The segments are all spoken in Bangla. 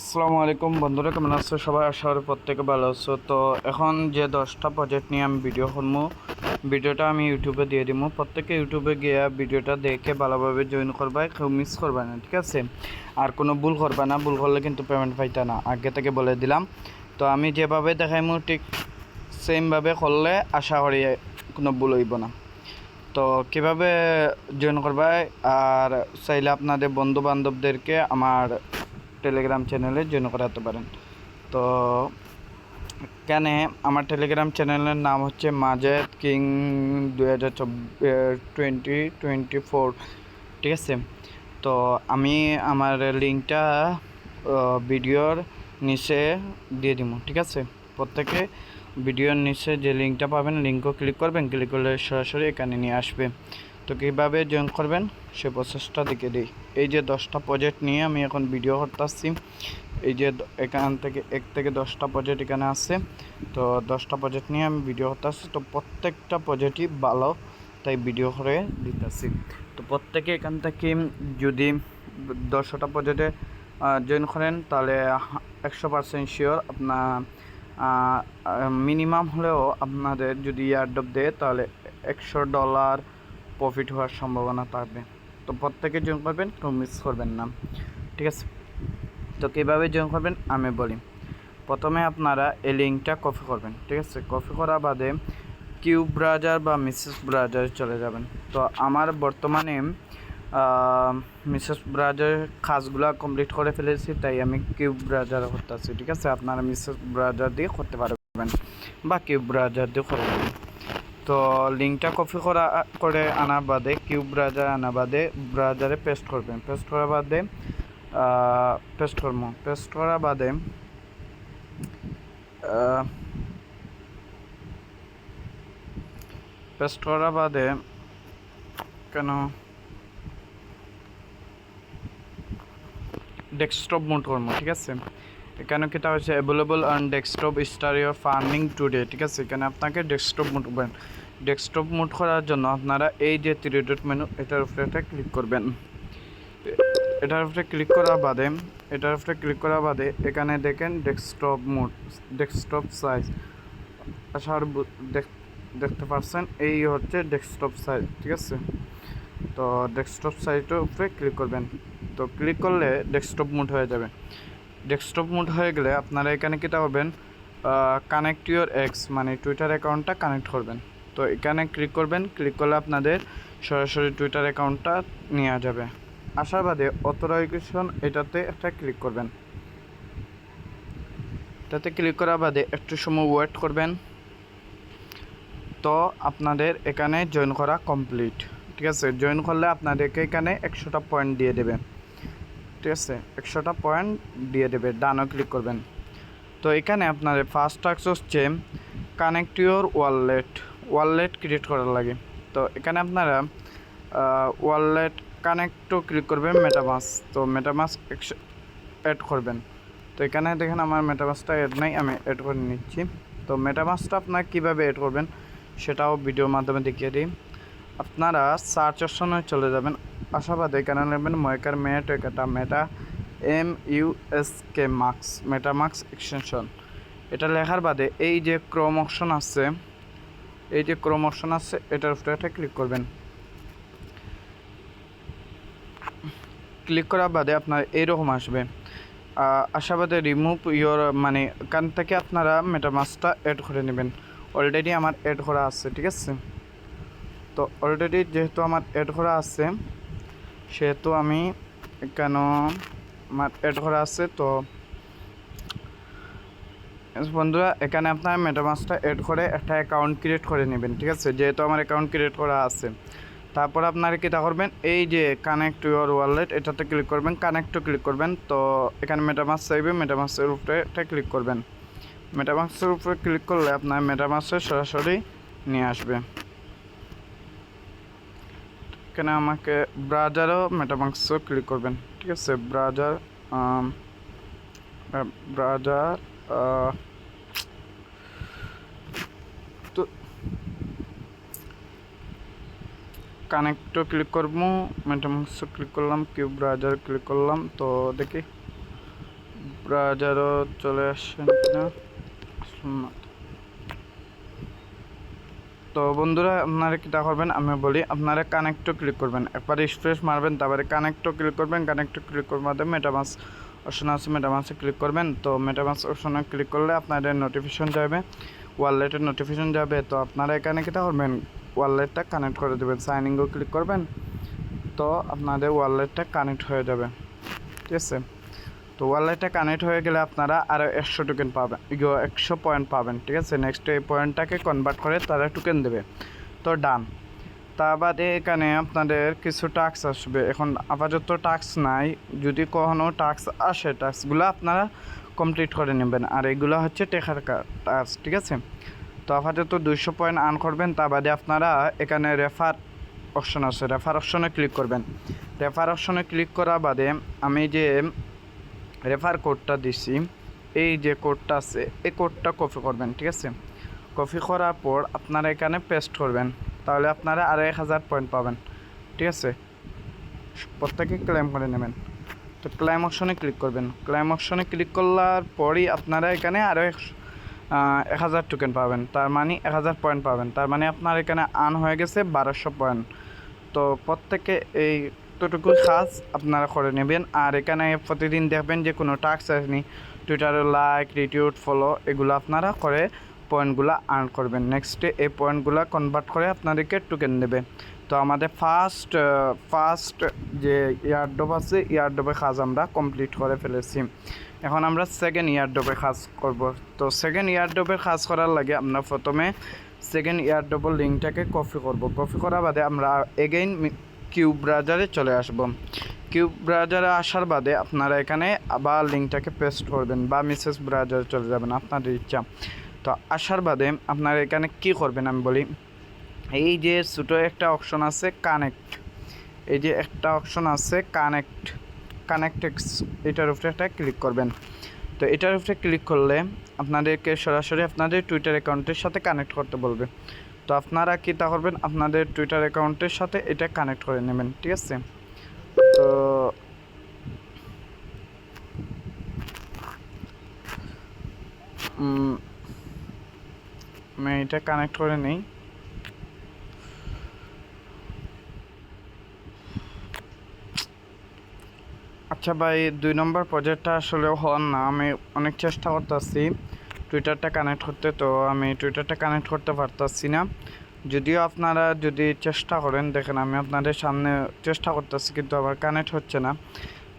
আসসালামু আলাইকুম বন্ধুরা, কেমন আছো সবাই? আশা করি প্রত্যেকে ভালো আছো। তো এখন যে 10টা প্রজেক্ট নিয়ে আমি ভিডিও করবো, ভিডিওটা আমি ইউটিউবে দিয়ে দিব। প্রত্যেকে ইউটিউবে গিয়ে ভিডিওটা দেখে ভালোভাবে জয়েন করবা, কেউ মিস করবা না, ঠিক আছে? আর কোনো ভুল করবা না, ভুল করলে কিন্তু পেমেন্ট পাইতা না, আগে থেকে বলে দিলাম। তো আমি যেভাবে দেখাইমু ঠিক সেমভাবে করলে আশা করি কোনো ভুল হইব না। তো কীভাবে জয়েন করবা, আর চাইলে আপনাদের বন্ধু বান্ধবদেরকে আমার টেলিগ্রাম চ্যানেলে জয়েন করাতে পারেন। তো কেন আমার টেলিগ্রাম চ্যানেলের নাম হচ্ছে মাজেদ কিং 2024, ঠিক আছে? তো আমি আমার লিঙ্কটা ভিডিওর নিচে দিয়ে দিব, ঠিক আছে? প্রত্যেকে ভিডিওর নিচে যে লিঙ্কটা পাবেন, লিঙ্কও ক্লিক করবেন, ক্লিক করলে সরাসরি এখানে নিয়ে আসবে। তো কীভাবে জয়েন করবেন সে প্রসেসটা দেখে দিই। এই যে 10টা প্রজেক্ট নিয়ে আমি এখন ভিডিও করতেছি, এই যে এখান থেকে 1 থেকে 10টা প্রজেক্ট এখানে আছে। তো 10টা প্রজেক্ট নিয়ে আমি ভিডিও করতেছি। তো প্রত্যেকটা প্রজেক্টই ভালো, তাই ভিডিও করে দিতেছি। তো প্রত্যেকে এখান থেকে যদি 10টা প্রজেক্টে জয়েন করেন তাহলে 100% শিওর আপনার মিনিমাম হলেও আপনাদের যদি এয়ারড্রপ দেয় তাহলে $100 প্রফিট হওয়ার সম্ভাবনা থাকবে। তো প্রত্যেকে জয়েন করবেন, কেউ মিস করবেন না, ঠিক আছে? তো কীভাবে জয়েন করবেন আমি বলি। প্রথমে আপনারা এই লিঙ্কটা কপি করবেন, ঠিক আছে? কপি করা বাদে কিউব ব্রাউজার বা মিসেস ব্রাউজারে চলে যাবেন। তো আমার বর্তমানে মিসেস ব্রাউজারের কাজগুলো কমপ্লিট করে ফেলেছি, তাই আমি কিউব ব্রাউজারে করতেছি, ঠিক আছে? আপনারা মিসেস ব্রাউজার দিয়ে করতে পারবেন বা কিউব ব্রাউজার দিয়ে করে দেবেন। তো লিঙ্কটা কপি করে আনার বাদে কিউব ব্রাউজার আনার বাদে ব্রাউজারে পেস্ট করবেন। পেস্ট করার বাদে পেস্ট করার বাদে কেন ডেস্কটপ মোড করবো, ঠিক আছে? এখানে কিটা হচ্ছে available on desktop star your ফার্নিং টুডে, ঠিক আছে? এখানে আপনাকে ডেস্কটপ মোড করবেন। ডেস্কটপ মোড করার জন্য আপনারা এই যে 3 ডট মেনু, এটার উপরে ক্লিক করবেন। এটার উপরে ক্লিক করার বাদে এখানে দেখেন ডেস্কটপ মোড, ডেস্কটপ সাইজ আসার দেখতে পাচ্ছেন, এই হচ্ছে ডেস্কটপ সাইজ, ঠিক আছে? তো ডেস্কটপ সাইজের উপরে ক্লিক করবেন। তো ক্লিক করলে ডেস্কটপ মোড হয়ে যাবে। ডেস্কটপ মোড হয়ে গেলে আপনারা এখানে কীটা করবেন, কানেক্ট ইউর এক্স মানে টুইটার অ্যাকাউন্টটা কানেক্ট করবেন। তো এখানে ক্লিক করবেন, ক্লিক করলে আপনাদের সরাসরি টুইটার অ্যাকাউন্টটা নেওয়া যাবে। আসার বাদে অথরাইজেশন এটাতে একটা ক্লিক করবেন। এটাতে ক্লিক করার বাদে একটু সময় ওয়েট করবেন। তো আপনাদের এখানে জয়েন করা কমপ্লিট, ঠিক আছে? জয়েন করলে আপনাদেরকে এখানে 100টা পয়েন্ট দিয়ে দেবে, ঠিক আছে? 100টা পয়েন্ট দিয়ে দেবে, ডানও ক্লিক করবেন। তো এখানে আপনাদের ফার্স্ট টাস্ক হচ্ছে কানেক্ট ইউর ওয়ালেট ক্রিয়েট করার লাগে। তো এখানে আপনারা ওয়ালেট কানেক্টও ক্লিক করবেন, মেটামাস। তো মেটামাস অ্যাড করবেন। তো এখানে দেখেন আমার মেটামাসটা অ্যাড নাই, আমি অ্যাড করে নিচ্ছি। তো মেটামাসটা আপনারা কীভাবে অ্যাড করবেন সেটাও ভিডিওর মাধ্যমে দেখিয়ে দিই। আপনারা সার্চ অপশনে চলে যাবেন, আশাবাদে এখানে নেবেন ময়কার মেটা MUSK মার্কস, মেটামার্কস এক্সটেনশন। এটা লেখার বাদে এই যে ক্রোম অপশন আছে, এটার উপরে একটা ক্লিক করবেন। ক্লিক করার বাদে আপনার এইরকম আসবে, আশাবাদে রিমুভ ইয়োর মানে এখান থেকে আপনারা মেটামার্কসটা অ্যাড করে নেবেন। অলরেডি আমার অ্যাড করা আছে, ঠিক আছে? তো অলরেডি যেহেতু আমার অ্যাড করা আছে সেহেতু আমি কেন আমার অ্যাড করা আছে। তো বন্ধুরা এখানে আপনার মেটামার্কসটা অ্যাড করে একটা অ্যাকাউন্ট ক্রিয়েট করে নেবেন, ঠিক আছে? যেহেতু আমার অ্যাকাউন্ট ক্রিয়েট করা আছে, তারপর আপনারা কীটা করবেন, এই যে কানেক্ট টু ইউর ওয়ালেট এটাতে ক্লিক করবেন, কানেক্টও ক্লিক করবেন। তো এখানে মেটামার্কস চাইবে, মেটামার্কসের উপরে এটা ক্লিক করবেন। মেটামার্কসের উপরে ক্লিক করলে আপনার মেটামার্কসে সরাসরি নিয়ে আসবে। এখানে আমাকে ব্রাউজারও মেটামার্কসও ক্লিক করবেন, ঠিক আছে? ব্রাউজার তো কানেক্টও ক্লিক করবো, মেটামার্কসও ক্লিক করলাম, কিউব ব্রাউজার ক্লিক করলাম। তো দেখি ব্রাউজারও চলে আসছেন না। তো বন্ধুরা আপনারা কীটা করবেন আমি বলি, আপনারা কানেক্টও ক্লিক করবেন, একবার স্পেস মারবেন, তারপরে কানেক্টও ক্লিক করবেন। কানেক্টও ক্লিক করার মাধ্যমে মেটামাস অপশন আছে, মেটামাসে ক্লিক করবেন। তো মেটামাস অপশনে ক্লিক করলে আপনাদের নোটিফিকেশন যাবে, ওয়ালেটের নোটিফিকেশন যাবে। তো আপনারা এখানে কীটা করবেন, ওয়ালেটটা কানেক্ট করে দেবেন, সাইনিংও ক্লিক করবেন। তো আপনাদের ওয়ালেটটা কানেক্ট হয়ে যাবে, ঠিক আছে। তো ওয়ালেটটা কানেক্ট হয়ে গেলে আপনারা আরও 100 টোকেন পাবেন, 100 পয়েন্ট পাবেন, ঠিক আছে। নেক্সট এই পয়েন্টটাকে কনভার্ট করে তারা টোকেন দেবে। তো ডান। তা বাদে এখানে আপনাদের কিছু টাস্ক আসবে, এখন আপাতত টাস্ক নাই, যদি কখনো টাস্ক আসে টাস্কগুলো আপনারা কমপ্লিট করে নেবেন। আর এগুলো হচ্ছে টেকার টাস্ক, ঠিক আছে। তো আপাতত 200 পয়েন্ট আর্ন করবেন। তা বাদে আপনারা এখানে রেফার অপশন আছে, রেফার অপশনে ক্লিক করবেন। রেফার অপশনে ক্লিক করা বাদে আমি যে রেফার কোডটা দিছি, এই যে কোডটা আছে এই কোডটা কপি করবেন, ঠিক আছে। কপি করার পর আপনারা এখানে পেস্ট করবেন, তাহলে আপনারা আরও 1000 পয়েন্ট পাবেন, ঠিক আছে। প্রত্যেকে ক্লেম করে নেবেন। তো ক্লেম অপশনে ক্লিক করবেন। ক্লেম অপশনে ক্লিক করার পরই আপনারা এখানে আরও 1000 টোকেন পাবেন, তার মানে 1000 পয়েন্ট পাবেন। তার মানে আপনার এখানে আর্ন হয়ে গেছে 1200 পয়েন্ট। তো প্রত্যেকে এই ততটুকু কাজ আপনারা করে নেবেন। আর এখানে প্রতিদিন দেখবেন যে কোনো টাস্ক আসেনি, টুইটারে লাইক, রিটিউট, ফলো এগুলো আপনারা করে পয়েন্টগুলো আর্ন করবেন। নেক্সটে এই পয়েন্টগুলো কনভার্ট করে আপনাদেরকে টোকেন দেবে। তো আমাদের ফার্স্ট যে ইয়ারড্রপ আছে, ইয়ারড্রপের কাজ আমরা কমপ্লিট করে ফেলেছি। এখন আমরা সেকেন্ড ইয়ারড্রপের কাজ করব। তো সেকেন্ড ইয়ারড্রপের কাজ করার লাগে আমরা প্রথমে সেকেন্ড ইয়ারড্রপের লিঙ্কটাকে কপি করব। কপি করার বাদে আমরা এগেইন কিউব ব্রাউজারে চলে আসব। কিউব ব্রাউজারে আসার বাদে আপনারা এখানে আবার লিঙ্কটাকে পেস্ট করবেন বা মেসেজ ব্রাউজারে চলে যাবেন, আপনাদের ইচ্ছা। তো আসার বাদে আপনারা এখানে কি করবেন আমি বলি, এই যে ছোটো একটা অপশন আছে কানেক্ট, এই যে একটা অপশন আছে কানেক্টেক্স, এটার উপরে একটা ক্লিক করবেন। তো এটার উপরে ক্লিক করলে আপনাদেরকে সরাসরি আপনাদের টুইটার অ্যাকাউন্টের সাথে কানেক্ট করতে বলবে। তো আপনারা কী তা করবেন, আপনাদের টুইটার অ্যাকাউন্টের সাথে এটা কানেক্ট করে নেবেন, ঠিক আছে। তো আমি এটা কানেক্ট করে নিই। আচ্ছা ভাই, 2 নম্বর প্রজেক্টটা আসলে হন না, আমি অনেক চেষ্টা করতেছি টুইটারটা কানেক্ট করতে, তো আমি টুইটারটা কানেক্ট করতে পারতাছি না। যদিও আপনারা যদি চেষ্টা করেন, দেখেন আমি আপনাদের সামনে চেষ্টা করতেছি কিন্তু আবার কানেক্ট হচ্ছে না।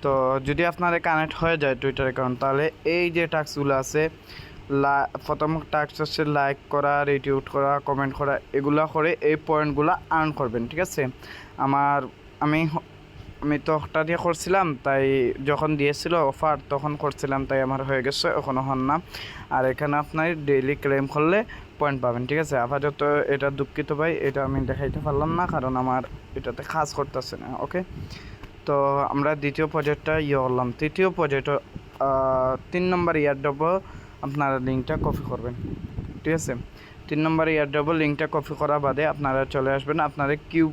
তো যদি আপনাদের কানেক্ট হয়ে যায় টুইটার অ্যাকাউন্ট, তাহলে এই যে টাস্কগুলো আছে, প্রথম টাস্ক হচ্ছে লাইক করা, রিটিউট করা, কমেন্ট করা, এগুলো করে এই পয়েন্টগুলো আর্ন করবেন, ঠিক আছে। আমি তো ওটা দিয়ে করছিলাম, তাই যখন দিয়েছিল অফার তখন করছিলাম, তাই আমার হয়ে গেছে, এখনও হন না। আর এখানে আপনার ডেইলি ক্লেম করলে পয়েন্ট পাবেন, ঠিক আছে। আপাতত এটা দুঃখিত ভাই, এটা আমি দেখাইতে পারলাম না, কারণ আমার এটাতে কাজ করতেছে না, ওকে। তো আমরা দ্বিতীয় প্রজেক্টটা করলাম। তৃতীয় প্রজেক্ট 3 নম্বর ইয়ারড্রপ আপনারা লিঙ্কটা কপি করবেন, ঠিক আছে। 3 নম্বর ইয়ারড্রপ লিঙ্কটা কপি করা বাদে আপনারা চলে আসবেন আপনাদের কিউব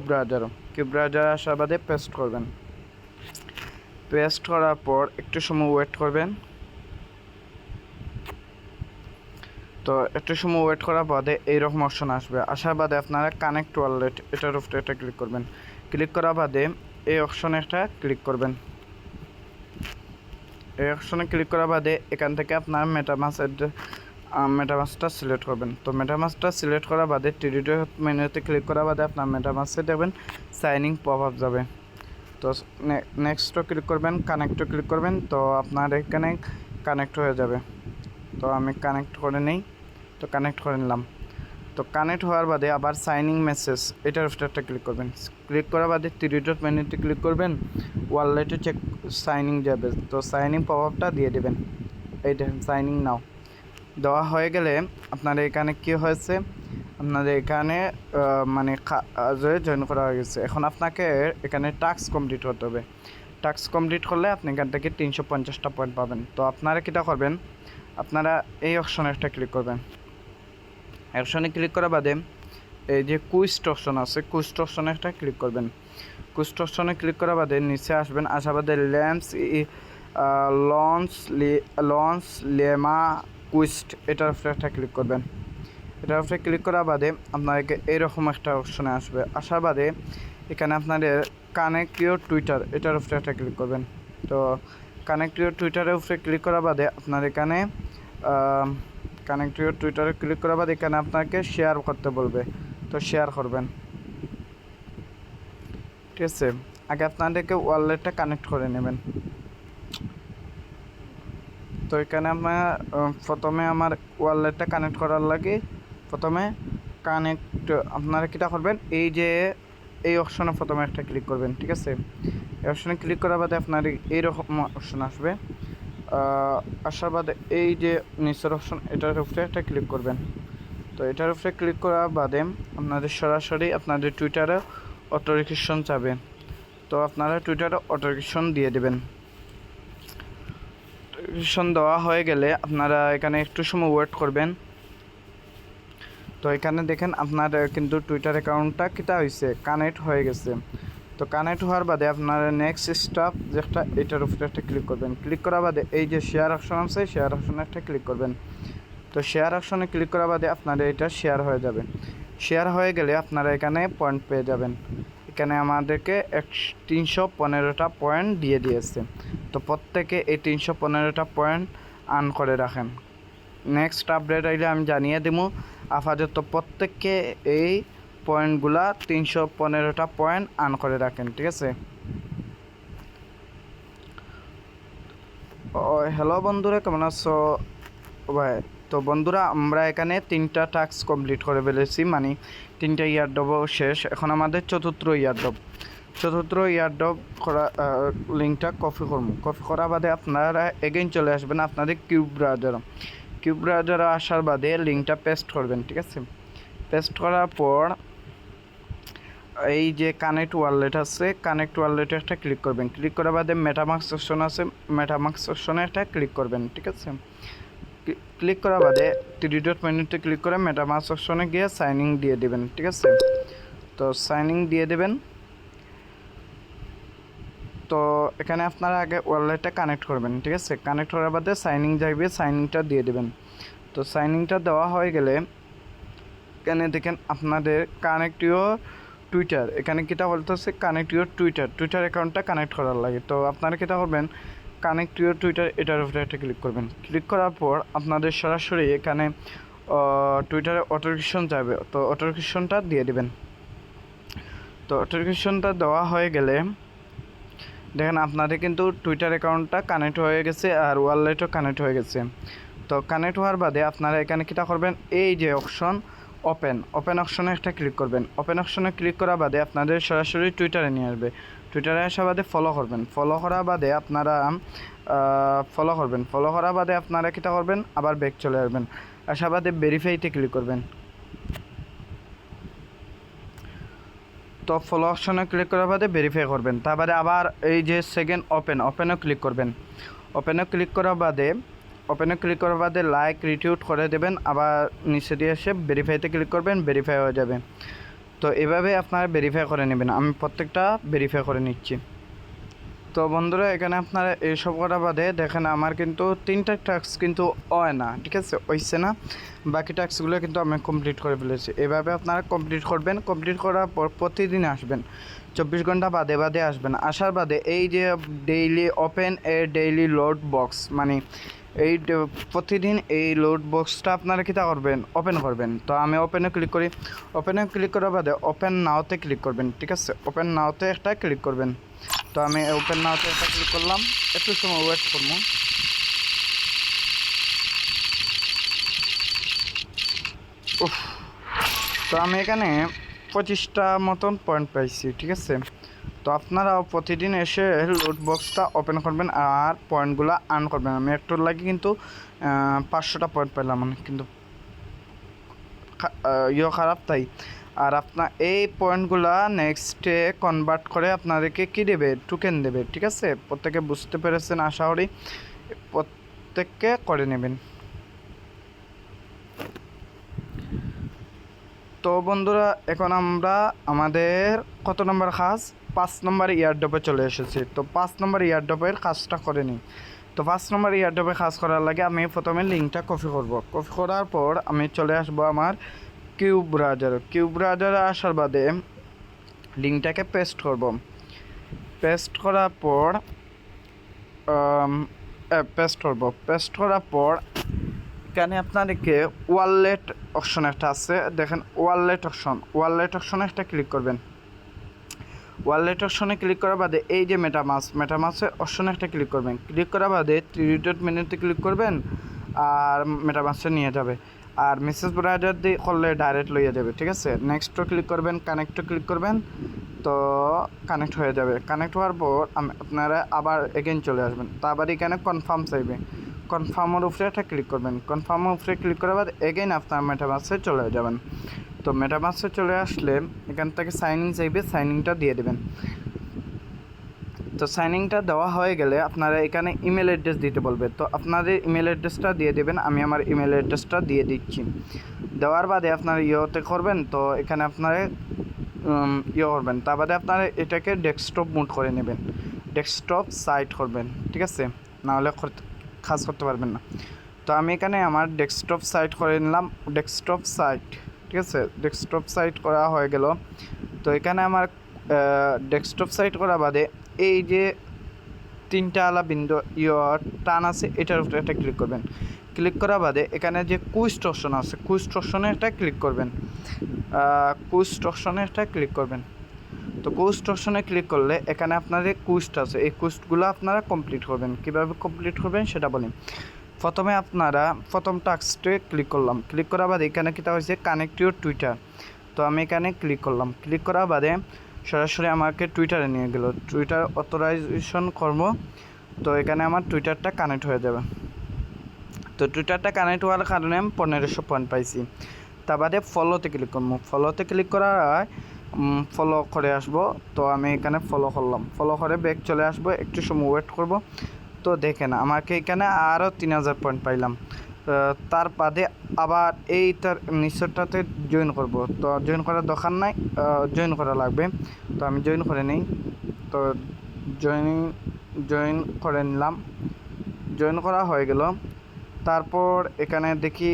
ব্রাউজার আসার বাদে পেস্ট করবেন। পেস্ট করার পর একটু সময় ওয়েট করবেন। তো একটু সময় ওয়েট করার বাদে এইরকম অপশন আসবে, আসার বাদে আপনারা কানেক্ট ওয়ালেট এটার উপরে একটা ক্লিক করবেন। ক্লিক করার বাদে এই অপশনে একটা ক্লিক করবেন। এই অপশনে ক্লিক করার বাদে এখান থেকে আপনার মেটামাসটা সিলেক্ট করবেন। তো মেটামাসটা সিলেক্ট করার বাদে টিডিডি মেনুতে ক্লিক করার বাদে আপনার মেটামাসে দেখবেন সাইনিং পপ আপ যাবে। তো নেক্সটও ক্লিক করবেন, কানেক্টও ক্লিক করবেন, তো আপনার এখানে কানেক্ট হয়ে যাবে। তো আমি কানেক্ট করে নেই, তো কানেক্ট করে নিলাম। তো কানেক্ট হওয়ার বাদে আবার সাইনিং মেসেজ এটার উপরে একটা ক্লিক করবেন। ক্লিক করার বাদে 3 মেনুতে ক্লিক করবেন, ওয়ালেটে চেক সাইনিং যাবে, তো সাইনিং পপ আপটা দিয়ে দেবেন। এই দেখেন সাইনিং নাও দেওয়া হয়ে গেলে আপনাদের এখানে কি হয়েছে, আপনাদের এখানে মানে কাজে জয়েন করা হয়ে গেছে। এখন আপনাকে এখানে টাস্ক কমপ্লিট করতে হবে। টাস্ক কমপ্লিট করলে আপনি এখান থেকে 350টা পয়েন্ট পাবেন। তো আপনারা কীটা করবেন, আপনারা এই অপশনে একটা ক্লিক করবেন। অপশনে ক্লিক করার বাদে এই যে কুইস্ট অপশন আছে, কুইস্ট অপশনে একটা ক্লিক করবেন। কুইস্ট অপশনে ক্লিক করার বাদে নিচে আসবেন, আসার বাদে lamps launch launch lemma quest, এটার উপরে একটা ক্লিক করবেন। এটার উপরে ক্লিক করার বাদে আপনাদেরকে এইরকম একটা অপশনে আসবে। আসার বাদে এখানে আপনাদের কানেক্ট ইউর টুইটার, এটার উপরে একটা ক্লিক করবেন। তো কানেক্ট ইউর টুইটারের উপরে ক্লিক করার বাদে আপনার এখানে কানেক্ট ইউর টুইটারে ক্লিক করার বাদে এখানে আপনাকে শেয়ার করতে বলবে, তো শেয়ার করবেন। ঠিক আছে, আগে আপনাদেরকে ওয়ালেটটা কানেক্ট করে নেবেন। তো এখানে আপনার প্রথমে আমার ওয়ালেটটা কানেক্ট করার লাগে প্রথমে কানেক্ট আপনারা কীটা করবেন, এই যে এই অপশনে প্রথমে একটা ক্লিক করবেন। ঠিক আছে, এই অপশনে ক্লিক করার বাদে আপনার এইরকম অপশন আসবে। আসার বাদে এই যে নিচের অপশন, এটার উপরে একটা ক্লিক করবেন। তো এটার উপরে ক্লিক করার বাদে আপনাদের সরাসরি আপনাদের টুইটারে অটোরিকেশন চাবে। তো আপনারা টুইটারে অটোরিকেশন দিয়ে দেবেন। অটোরিকেশন দেওয়া হয়ে গেলে আপনারা এখানে একটু সময় ওয়েট করবেন। তো এখানে দেখেন আপনার কিন্তু টুইটার অ্যাকাউন্টটা কিটা হয়েছে, কানেক্ট হয়ে গেছে। তো কানেক্ট হওয়ার বাদে আপনারা নেক্সট স্টেপ যেটা, এটার উপরে একটা ক্লিক করবেন। ক্লিক করার বাদে এই যে শেয়ার অপশন আছে, শেয়ার অপশনে একটা ক্লিক করবেন। তো শেয়ার অপশনে ক্লিক করার বাদে আপনাদের এটা শেয়ার হয়ে যাবে। শেয়ার হয়ে গেলে আপনারা এখানে পয়েন্ট পেয়ে যাবেন। এখানে আমাদেরকে 315টা পয়েন্ট দিয়ে দিয়েছে। তো প্রত্যেকে এই 315টা পয়েন্ট আর্ন করে রাখেন। নেক্সট আপডেট আইলে আমি জানিয়ে দেবো। আপাতত প্রত্যেককে এই পয়েন্টগুলা 315টা পয়েন্ট আর্ন করে রাখেন। ঠিক আছে, হ্যালো বন্ধুরা, কেমন আছো ভাই? তো বন্ধুরা, আমরা এখানে 3টা টাস্ক কমপ্লিট করে ফেলেছি, মানে 3টা ইয়ারডবও শেষ। এখন আমাদের চতুর্থ ইয়ারডব করা লিঙ্কটা কপি করার বাদে আপনারা এগেইন চলে আসবেন আপনাদের কিউব ব্রাউজারে আসার বাদে লিঙ্কটা পেস্ট করবেন। ঠিক আছে, পেস্ট করার পর এই যে কানেক্ট ওয়ালেট আছে, কানেক্ট ওয়ালেটে একটা ক্লিক করবেন। ক্লিক করার বাদে মেটামাস্ক অপশন আছে, মেটামাস্ক অপশনে একটা ক্লিক করবেন। ঠিক আছে, ক্লিক করার বাদে 3 ডট মেনুতে ক্লিক করে মেটামাস্ক অপশনে গিয়ে সাইন ইন দিয়ে দেবেন। ঠিক আছে, তো সাইন ইন দিয়ে দেবেন। তো এখানে আপনারা আগে ওয়ালেটটা কানেক্ট করবেন। ঠিক আছে, কানেক্ট করার বাদে সাইন ইন যাইবে, সাইন ইনটা দিয়ে দেবেন। তো সাইন ইনটা দেওয়া হয়ে গেলে এখানে দেখেন আপনাদের কানেক্ট ইউর টুইটার, এখানে কিটা বলতেছে কানেক্ট ইউর টুইটার অ্যাকাউন্টটা কানেক্ট করার লাগে। তো আপনারা কিটা করবেন, কানেক্ট ইউর টুইটার, এটার উপরে একটা ক্লিক করবেন। ক্লিক করার পর আপনাদের সরাসরি এখানে টুইটারে অটোরিকেশন যাবে। তো অটোরিকেশনটা দিয়ে দেবেন। তো অটোরিকেশনটা দেওয়া হয়ে গেলে দেখেন আপনাদের কিন্তু টুইটার অ্যাকাউন্টটা কানেক্ট হয়ে গেছে আর ওয়ালেটও কানেক্ট হয়ে গেছে। তো কানেক্ট হওয়ার বাদে আপনারা এখানে কিটা করবেন, এই যে অপশন ওপেন অপশনে একটা ক্লিক করবেন। ওপেন অপশনে ক্লিক করার বাদে আপনাদের সরাসরি টুইটারে নিয়ে আসবে। টুইটারে আসার বাদে ফলো করার বাদে আপনারা ফলো করার বাদে আপনারা কিটা করবেন, আবার ব্যাক চলে আসবেন। আসার বাদে ভেরিফাইতে ক্লিক করবেন। তো ফলো অপশনে ক্লিক করার বাদে ভেরিফাই করবেন। তারপরে আবার এই যে সেকেন্ড ওপেনও ক্লিক করবেন। ওপেনে ক্লিক করার বাদে লাইক রিটিউট করে দেবেন। আবার নিচে দিয়ে এসে ভেরিফাইতে ক্লিক করবেন, ভেরিফাই হয়ে যাবে। তো এভাবে আপনারা ভেরিফাই করে নেবেন। আমি প্রত্যেকটা ভেরিফাই করে নিচ্ছি। তো বন্ধুরা, এখানে আপনারা এইসব করার বাদে দেখেন আমার কিন্তু 3টা টাস্ক কিন্তু হয় না। ঠিক আছে, হইছে না, বাকি টাস্কগুলো কিন্তু আমি কমপ্লিট করে ফেলেছি। এভাবে আপনারা কমপ্লিট করবেন। কমপ্লিট করার পর প্রতিদিন আসবেন, 24 ঘন্টা বাদে আসবেন। আসার বাদে এই যে ডেইলি ওপেন এ ডেইলি লোড বক্স, মানে এই প্রতিদিন এই লোড বক্সটা আপনারা কীটা করবেন, ওপেন করবেন। তো আমি ওপেনে ক্লিক করি। ওপেনে ক্লিক করার বাদে ওপেন নাওতে ক্লিক করবেন। ঠিক আছে, ওপেন নাওতে একটা ক্লিক করবেন। তো আমি ওপেন নাওতে একটা ক্লিক করলাম, একটু সময় ওয়েট করবো। তো আমি এখানে 25টা মতন পয়েন্ট পাইছি। ঠিক আছে, তো আপনারাও প্রতিদিন এসে লোড বক্সটা ওপেন করবেন আর পয়েন্টগুলো আর্ন করবেন। আমি একটু লাগে কিন্তু 500টা পয়েন্ট পেলাম, মানে কিন্তু খারাপ তাই। আর আপনার এই পয়েন্টগুলা নেক্সটে কনভার্ট করে আপনাদেরকে কী দেবে, টোকেন দেবে। ঠিক আছে, প্রত্যেকে বুঝতে পেরেছেন আশা করি, প্রত্যেককে করে নেবেন। তো বন্ধুরা, এখন আমরা আমাদের কত নম্বর কাজ, 5 নম্বর ইয়ারড্রপে চলে এসেছি। তো 5 নম্বর ইয়ারড্রপের কাজটা করে নিই। তো 5 নম্বর ইয়ারড্রপে কাজ করার লাগে আমি প্রথমে লিঙ্কটা কপি করব। কপি করার পর আমি চলে আসব আমার কিউব ব্রাউজারে আসার বাদে লিঙ্কটাকে পেস্ট করব। পেস্ট করার পর পেস্ট করার পর এখানে আপনাদেরকে ওয়ালেট অপশন একটা আছে, দেখেন ওয়ালেট অপশনে একটা ক্লিক করবেন। ওয়ালেট অপশনে ক্লিক করার বাদে এই যে মেটামাসের অপশনে একটা ক্লিক করবেন। ক্লিক করার বাদে 3 ডট মেনুতে ক্লিক করবেন আর মেটামাসে নিয়ে যাবে। আর মেসেজ ব্রাউজার দিয়ে করলে ডাইরেক্ট লইয়া যাবে, ঠিক আছে। নেক্সটও ক্লিক করবেন, কানেক্টও ক্লিক করবেন, তো কানেক্ট হয়ে যাবে। কানেক্ট হওয়ার পর আপনারা আবার এগেইন চলে আসবেন। তারপর এখানে কনফার্ম চাইবে, কনফার্মের উপরে একটা ক্লিক করবেন। কনফার্মের উপরে ক্লিক করার বাদ এগেইন আপনার মেটামাসে চলে যাবেন। তো মেটামাসে চলে আসলে এখান থেকে সাইন ইন চাইবে, সাইন ইনটা দিয়ে দেবেন। তো সাইন ইনটা দেওয়া হয়ে গেলে আপনারা এখানে ইমেল অ্যাড্রেস দিতে বলবে। তো আপনাদের ইমেল অ্যাড্রেসটা দিয়ে দেবেন। আমি আমার ইমেল অ্যাড্রেসটা দিয়ে দিচ্ছি। দেওয়ার বাদে আপনারা ইয়েতে করবেন। তো এখানে আপনারা করবেন। তার বাদে আপনারা এটাকে ডেস্কটপ মোড করে নেবেন, ডেস্কটপ সাইট করবেন, ঠিক আছে, নাহলে কাজ করতে পারবেন না। তো আমি এখানে আমার ডেস্কটপ সাইট করে নিলাম, ডেস্কটপ সাইট, ঠিক আছে। ডেস্কটপ সাইট করা হয়ে গেল। তো এখানে আমার ডেস্কটপ সাইট করা বাদে এই যে 3টা আলা বিন্দু টান আছে এটার উপরে একটা ক্লিক করবেন। ক্লিক করা বাদে এখানে যে কুইস্ট অপশন আছে, কুইস্ট অপশনে একটা ক্লিক করবেন। তো কুইস্ট অপশনে ক্লিক করলে এখানে আপনাদের কুইস্ট আছে, এই কুইস্টগুলো আপনারা কমপ্লিট করবেন। কীভাবে কমপ্লিট করবেন সেটা বলি। প্রথমে আপনারা প্রথম টাস্কে ক্লিক করলাম। ক্লিক করার বাদে এখানে কীটা হয়েছে কানেক্ট ইউর টুইটার। তো আমি এখানে ক্লিক করলাম। ক্লিক করার বাদে সরাসরি আমাকে টুইটারে নিয়ে গেল। টুইটার অথরাইজেশন করব। তো এখানে আমার টুইটারটা কানেক্ট হয়ে যাবে। তো টুইটারটা কানেক্ট হওয়ার কারণে আমি 1500 পয়েন্ট পাইছি। তার বাদে ফলোতে ক্লিক করবো। ফলোতে ক্লিক করার ফলো করে আসবো। তো আমি এখানে ফলো করলাম। ফলো করে ব্যাক চলে আসবো, একটু সময় ওয়েট করব। তো দেখেন আমাকে এখানে আরও 3000 পয়েন্ট পাইলাম। তার বাদে আবার এই তার নিচটাতে জয়েন করব। তো জয়েন করার দরকার নাই, জয়েন করা লাগবে। তো আমি জয়েন করে নিই। তো জয়েন করে নিলাম। জয়েন করা হয়ে গেল। তারপর এখানে দেখি,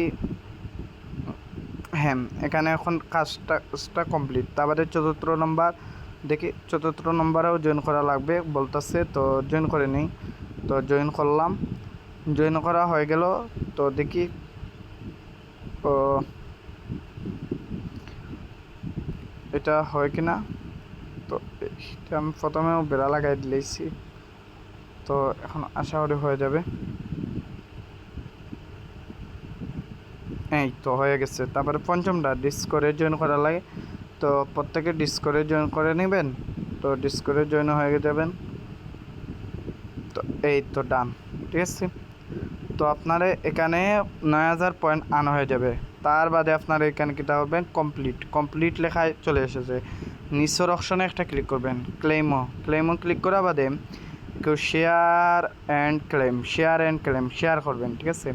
হ্যাঁ এখানে এখন কাজটা কমপ্লিট। তারপরে 4th নম্বর দেখি, 4th নম্বরেও জয়েন করা লাগবে বলতেছে। তো জয়েন করে নিই। তো জয়েন করলাম, জয়েন করা হয়ে গেল। তো দেখি এটা হয় কি না। তো এটা আমি প্রথমেও বেড়া লাগাই দিলেছি। তো এখন আশা করি হয়ে যাবে। এই তো হয়ে গেছে। তারপরে পঞ্চমটা ডিসকরে জয়েন করা লাগে। তো প্রত্যেকে ডিসকরে জয়েন করে নেবেন। তো ডিসকরে জয়েন হয়ে যাবেন। তো এই তো ডান, ঠিক আছে। তো আপনারা এখানে 9000 পয়েন্ট আনা হয়ে যাবে। তার বাদে আপনারা এখানে কীটা করবেন, কমপ্লিট লেখায় চলে এসেছে। নিচের অপশনে একটা ক্লিক করবেন, ক্লেমও ক্লিক করা বাদে কেউ শেয়ার অ্যান্ড ক্লেম শেয়ার করবেন, ঠিক আছে।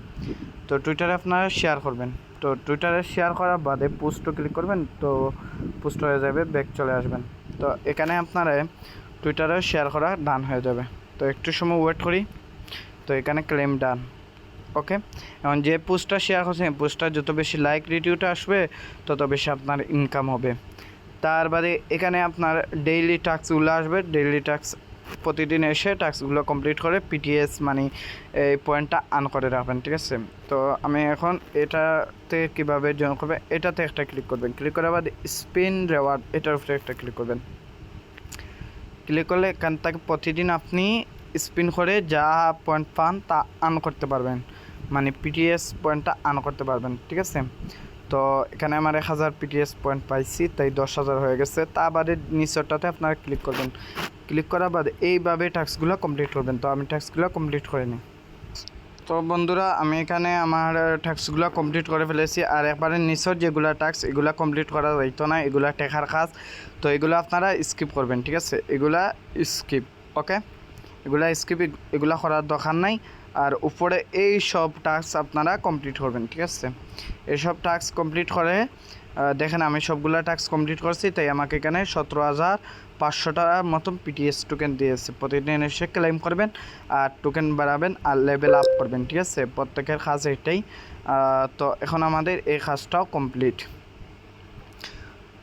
তো টুইটারে আপনারা শেয়ার করবেন। তো টুইটারে শেয়ার করার বাদে পোস্টও ক্লিক করবেন। তো পোস্ট হয়ে যাবে, ব্যাক চলে আসবেন। তো এখানে আপনারা টুইটারে শেয়ার করা ডান হয়ে যাবে। তো একটু সময় ওয়েট করি। তো এখানে ক্লেম ডান, ওকে। এখন যে পোস্টটা শেয়ার করছেন পোস্টটা যত বেশি লাইক রিভিউটা আসবে তত বেশি আপনার ইনকাম হবে। তার বাদে এখানে আপনার ডেইলি টাস্কগুলো আসবে। ডেইলি টাস্ক প্রতিদিন এসে টাস্কগুলো কমপ্লিট করে পিটিএস মানে এই পয়েন্টটা আর্ন করে রাখবেন, ঠিক আছে। তো আমি এখন এটাতে কীভাবে জয়েন করবেন, এটাতে একটা ক্লিক করবেন। ক্লিক করার বাদে স্পিন রেওয়ার্ড এটার উপরে একটা ক্লিক করবেন। ক্লিক করলে এখান থেকে প্রতিদিন আপনি স্পিন করে যা পয়েন্ট পান তা আর্ন করতে পারবেন, মানে পিটিএস পয়েন্টটা আর্ন করতে পারবেন, ঠিক আছে। তো এখানে আমার 1000 পিটিএস পয়েন্ট পাইছি, তাই 10,000 হয়ে গেছে। তা বাদে নিচটাতে আপনারা ক্লিক করবেন। ক্লিক করার বাদে এইভাবে টাস্কগুলো কমপ্লিট করবেন। তো আমি টাস্কগুলো কমপ্লিট করে নিই। তো বন্ধুরা আমি এখানে আমার টাস্কগুলো কমপ্লিট করে ফেলেছি। আর একবারে নিচের যেগুলো টাস্ক এগুলো কমপ্লিট করা যাইতো না, এগুলো টেকার কাজ। তো এগুলো আপনারা স্কিপ করবেন, ঠিক আছে। এগুলা স্কিপ, ওকে, এগুলা করার দরকার নাই। আর উপরে এই সব টাস্ক আপনারা কমপ্লিট করবেন, ঠিক আছে। এইসব টাস্ক কমপ্লিট করে দেখেন আমি সবগুলা টাস্ক কমপ্লিট করছি, তাই আমাকে এখানে 17,500 টাকার মতন পিটিএস টোকেন দিয়েছে। প্রতিদিন এসে ক্লেম করবেন আর টোকেন বাড়াবেন আর লেভেল আপ করবেন, ঠিক আছে? প্রত্যেকের কাজ এটাই। তো এখন আমাদের এই কাজটাও কমপ্লিট।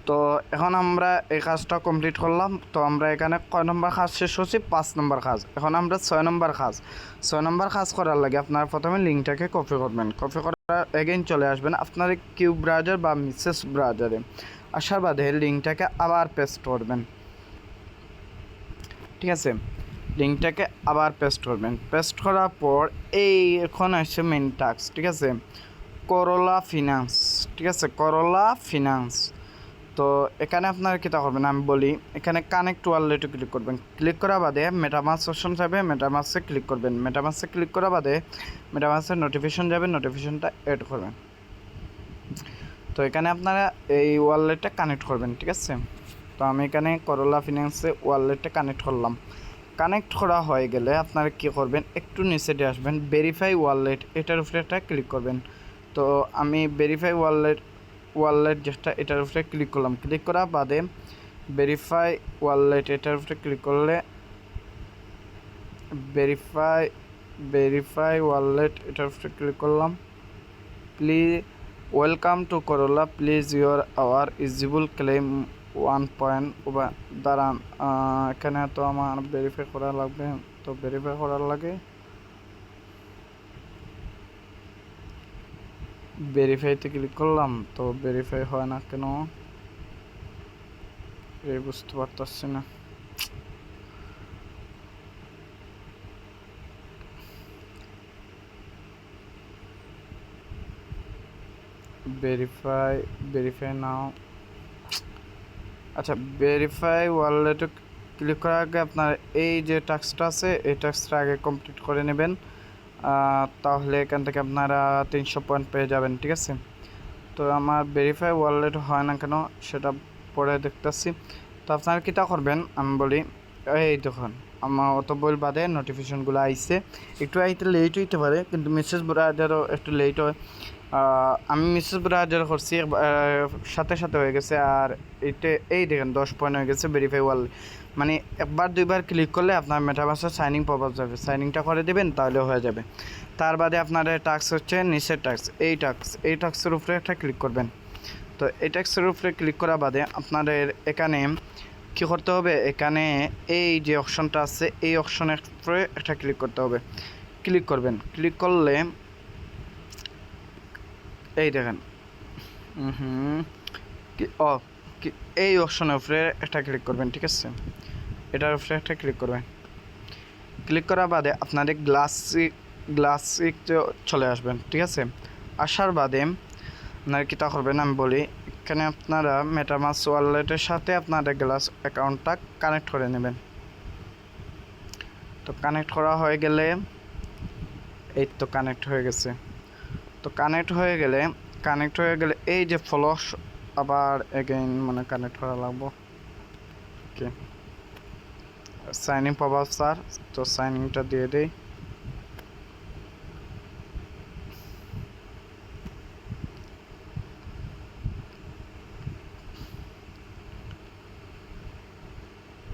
তো এখন আমরা এই কাজটা কমপ্লিট করলাম। তো আমরা এখানে কয় নম্বর কাজ শেষ করছি? 5 নম্বর কাজ। এখন আমরা 6 নম্বর কাজ। 6 নম্বর কাজ করার লাগে আপনারা প্রথমে লিঙ্কটাকে কপি করবেন। কপি করার এগেইন চলে আসবেন আপনার কিউব ব্রাউজার বা মিসেস ব্রাউজারে। আসার বাদে লিঙ্কটাকে আবার পেস্ট করবেন, ঠিক আছে? লিঙ্কটাকে আবার পেস্ট করবেন। পেস্ট করার পর এই এখন আসছে মেইন টাস্ক, ঠিক আছে? করোলা ফিনান্স, ঠিক আছে? করোলা ফিনান্স। তো এখানে আপনারা কী করবেন আমি বলি। এখানে কানেক্ট ওয়ালেটে ক্লিক করবেন। ক্লিক করা বাদে মেটামাস অপশন যাবে, মেটামাসে ক্লিক করবেন। মেটামাসে ক্লিক করা বাদে মেটামাসের নোটিফিকেশন যাবে, নোটিফিকেশনটা অ্যাড করবেন। তো এখানে আপনারা এই ওয়ালেটটা কানেক্ট করবেন, ঠিক আছে? তো আমি এখানে করোলা ফিনান্সে ওয়ালেটটা কানেক্ট করলাম। কানেক্ট করা হয়ে গেলে আপনারা কী করবেন, একটু নিচে দিয়ে আসবেন, ভেরিফাই ওয়ালেট এটার উপরে একটা ক্লিক করবেন। তো আমি ভেরিফাই ওয়ালেট যেটা এটার উপরে ক্লিক করলাম। ক্লিক করা বাদে ভেরিফাই ওয়ালেট এটার উপরে ক্লিক করলে ভেরিফাই ওয়ালেট এটার উপরে ক্লিক করলাম। Please welcome to Corolla, please your hour eligible claim 1 point দাঁড়ান। এখানে তো আমার ভেরিফাই করা লাগবে, তো ভেরিফাই করার লাগে ভেরিফাইতে ক্লিক করলাম। তো ভেরিফাই হয় না কেন এই বুঝতে পারতেছি না। ভেরিফাই নাও। আচ্ছা, ভেরিফাই ওয়ালেটে ক্লিক করার আগে আপনার এই যে টাস্কটা আছে এই টাস্কটা আগে কমপ্লিট করে নেবেন, তাহলে এখান থেকে আপনারা 300 পয়েন্ট পেয়ে যাবেন, ঠিক আছে? তো আমার ভেরিফাই ওয়ালেট হয় না কেন সেটা পরে দেখতেছি। তো আপনারা কীটা করবেন আমি বলি। এই দেখুন আমার অত বই বাদে নোটিফিকেশনগুলো আইছে, একটু আইতে লেট হইতে পারে, কিন্তু মেসেজ ব্রাউজারও একটু লেট হয়। আমি মেসেজ ব্রাউজার করছি, সাথে সাথে হয়ে গেছে। আর এই দেখেন 10 পয়েন্ট হয়ে গেছে ভেরিফাই ওয়াল। মানে একবার দুইবার ক্লিক করলে আপনার মেটাভার্সের সাইনিং পাওয়া যাবে, সাইনিংটা করে দেবেন তাহলে হয়ে যাবে। তার বাদে আপনার টাস্ক হচ্ছে নিচের টাস্ক, এই টাস্কের উপরে একটা ক্লিক করবেন। তো এই টাস্কের উপরে ক্লিক করা বাদে আপনাদের এখানে কী করতে হবে, এখানে এই যে অপশনটা আছে এই অপশনের উপরে একটা ক্লিক করতে হবে। ক্লিক করবেন, ক্লিক করলে এই দেখেন এই অপশনের উপরে একটা ক্লিক করবেন, ঠিক আছে? এটার উপরে একটা ক্লিক করবেন। ক্লিক করার বাদে আপনাদের গ্লাসিক চলে আসবেন, ঠিক আছে? আসার বাদে আপনারা কীটা করবেন আমি বলি। এখানে আপনারা মেটামাস ওয়ালেটের সাথে আপনাদের গ্লাস অ্যাকাউন্টটা কানেক্ট করে নেবেন। তো কানেক্ট করা হয়ে গেলে এই তো কানেক্ট হয়ে গেছে। তো কানেক্ট হয়ে গেলে এই যে ফলস আবার এগেইন মানে কানেক্ট করা লাগবো। ওকে, সাইনিং পাবো স্যার, তো সাইনিংটা দিয়ে দেই।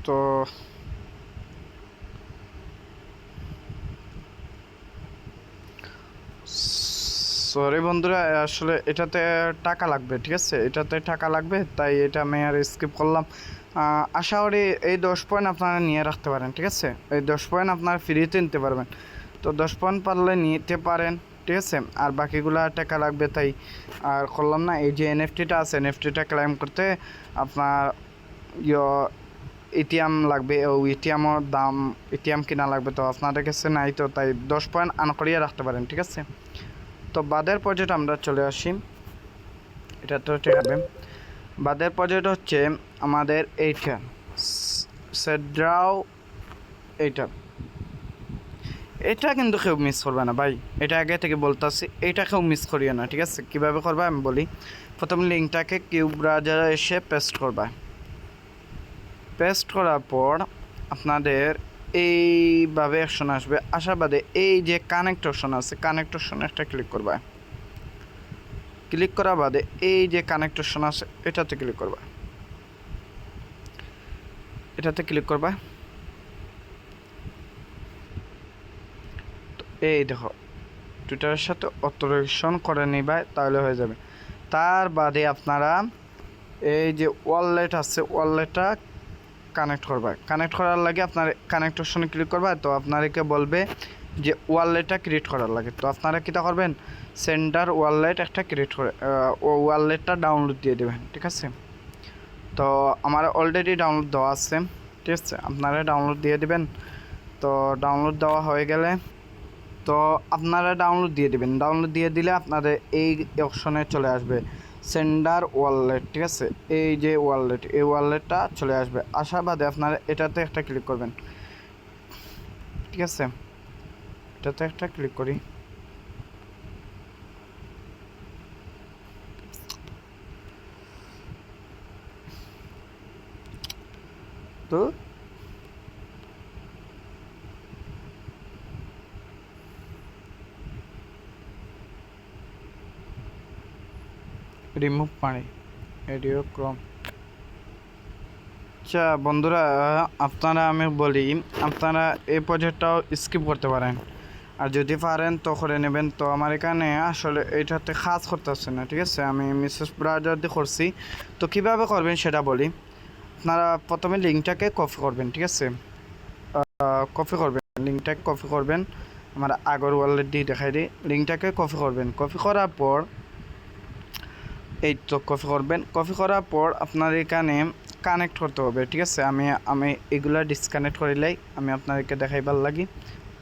তো সরি বন্ধুরা, আসলে এটাতে টাকা লাগবে, ঠিক আছে? এটাতে টাকা লাগবে, তাই এটা আমি আর স্কিপ করলাম। আশা করি এই 10 পয়েন্ট আপনারা নিয়ে রাখতে পারেন, ঠিক আছে? এই 10 পয়েন্ট আপনারা ফ্রিতে নিতে পারবেন। তো 10 পয়েন্ট পারলে নিতে পারেন, ঠিক আছে? আর বাকিগুলা টাকা লাগবে, তাই আর করলাম না। এই যে এনএফটিটা আছে, এনএফটিটা ক্লেম করতে আপনার এটিএম লাগবে, ও এটিএমের দাম এটিএম কিনা লাগবে। তো আপনাদের কাছে নাই, তো তাই 10 পয়েন্ট আন করিয়ে রাখতে পারেন, ঠিক আছে? তো বাদের পর্যায়ে আমরা চলে আসি। এটা তো ঠিক আছে। বাদের পর্যায়টা হচ্ছে আমাদের এইটা সেড্রাও। এটা কিন্তু কেউ মিস করবে না ভাই, এটা আগে থেকে বলতেছি, এটা কেউ মিস করিও না, ঠিক আছে? কীভাবে করবা আমি বলি। প্রথম লিঙ্কটাকে কিউব ব্রাউজারে এসে পেস্ট করবা। পেস্ট করার পর আপনাদের এইভাবে অপশন আসবে। আসার বাদে এই যে কানেক্ট অপশন আছে, কানেক্ট অপশনে একটা ক্লিক করবা। ক্লিক করা বাদে এই যে কানেক্টেশন আছে এটাতে ক্লিক করবা, এটাতে ক্লিক করবা। তো এই দেখো টুইটারের সাথে অথরাইজেশন করে নিবা, তাহলে হয়ে যাবে। তার বাদে আপনারা এই যে ওয়ালেট আছে ওয়ালেটটা কানেক্ট করবা। কানেক্ট করার লাগে আপনার কানেক্টেশনে ক্লিক করবা। তো আপনাদেরকে বলবে যে ওয়ালেটটা ক্রিয়েট করার লাগে। তো আপনারা কীটা করবেন, সেন্টার ওয়ালেট একটা ক্রিয়েট করে ও ওয়ালেটটা ডাউনলোড দিয়ে দেবেন, ঠিক আছে। তো আমার অলরেডি ডাউনলোড দেওয়া আছে, ঠিক আছে, আপনারা ডাউনলোড দিয়ে দেবেন। তো ডাউনলোড দেওয়া হয়ে গেলে তো আপনারা ডাউনলোড দিয়ে দেবেন। ডাউনলোড দিয়ে দিলে আপনাদের এই অপশনে চলে আসবে সেন্ডার ওয়ালেট, ঠিক আছে। এই যে ওয়ালেট, এই ওয়ালেটটা চলে আসবে। আসার বাদে আপনারা এটাতে একটা ক্লিক করবেন, ঠিক আছে। এটাতে একটা ক্লিক করি। তো রিমুভ পানি এডিও ক্রম। আচ্ছা বন্ধুরা, আপনারা আমি বলি আপনারা এই প্রজেক্টটাও স্কিপ করতে পারেন, আর যদি পারেন তো করে নেবেন। তো আমার এখানে আসলে এটাতে কাজ করতেছে না, ঠিক আছে। আমি মিসেস ব্রাউজার দিয়ে করছি। তো কীভাবে করবেন সেটা বলি। আপনারা প্রথমে লিঙ্কটাকে কপি করবেন, ঠিক আছে। কপি করবেন, লিঙ্কটাকে কপি করবেন। আমার আগর ওয়ালেট দিয়ে দেখাই দিই। লিঙ্কটাকে কপি করবেন। কপি করার পর এই তো কপি করবেন। কপি করার পর আপনার এখানে কানেক্ট করতে হবে, ঠিক আছে। আমি এগুলা ডিসকানেক্ট করিলাই আমি আপনাদেরকে দেখাইবার লাগি।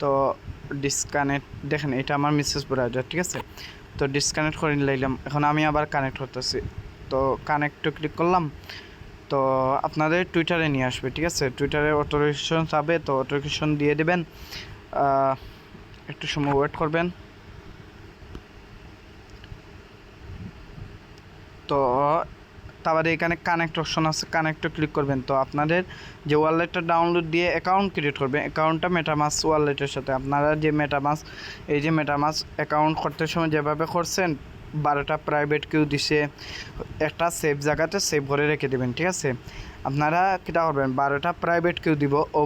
তো ডিসকানেক্ট দেখেন, এটা আমার মিসেস ব্রাউজার, ঠিক আছে। তো ডিসকানেক্ট করে নিলাম। এখন আমি আবার কানেক্ট করতেছি। তো কানেক্টে ক্লিক করলাম। তো আপনাদের টুইটারে নিয়ে আসবে, ঠিক আছে। টুইটারে অথরাইজেশন চাবে, তো অথরাইজেশন দিয়ে দেবেন। একটু সময় ওয়েট করবেন। তো তারপরে এখানে কানেক্ট অপশন আছে, কানেক্টে ক্লিক করবেন। তো আপনাদের যে ওয়ালেটটা ডাউনলোড দিয়ে অ্যাকাউন্ট ক্রিয়েট করবেন, অ্যাকাউন্টটা মেটামাস ওয়ালেটের সাথে আপনারা যে মেটামাস এই যে মেটামাস অ্যাকাউন্ট করতে সময় যেভাবে করছেন 12টা প্রাইভেট কিউ দিছে, একটা সেভ জায়গাতে সেভ করে রেখে দেবেন, ঠিক আছে। আপনারা কীটা করবেন, 12টা প্রাইভেট কিউ দিব ও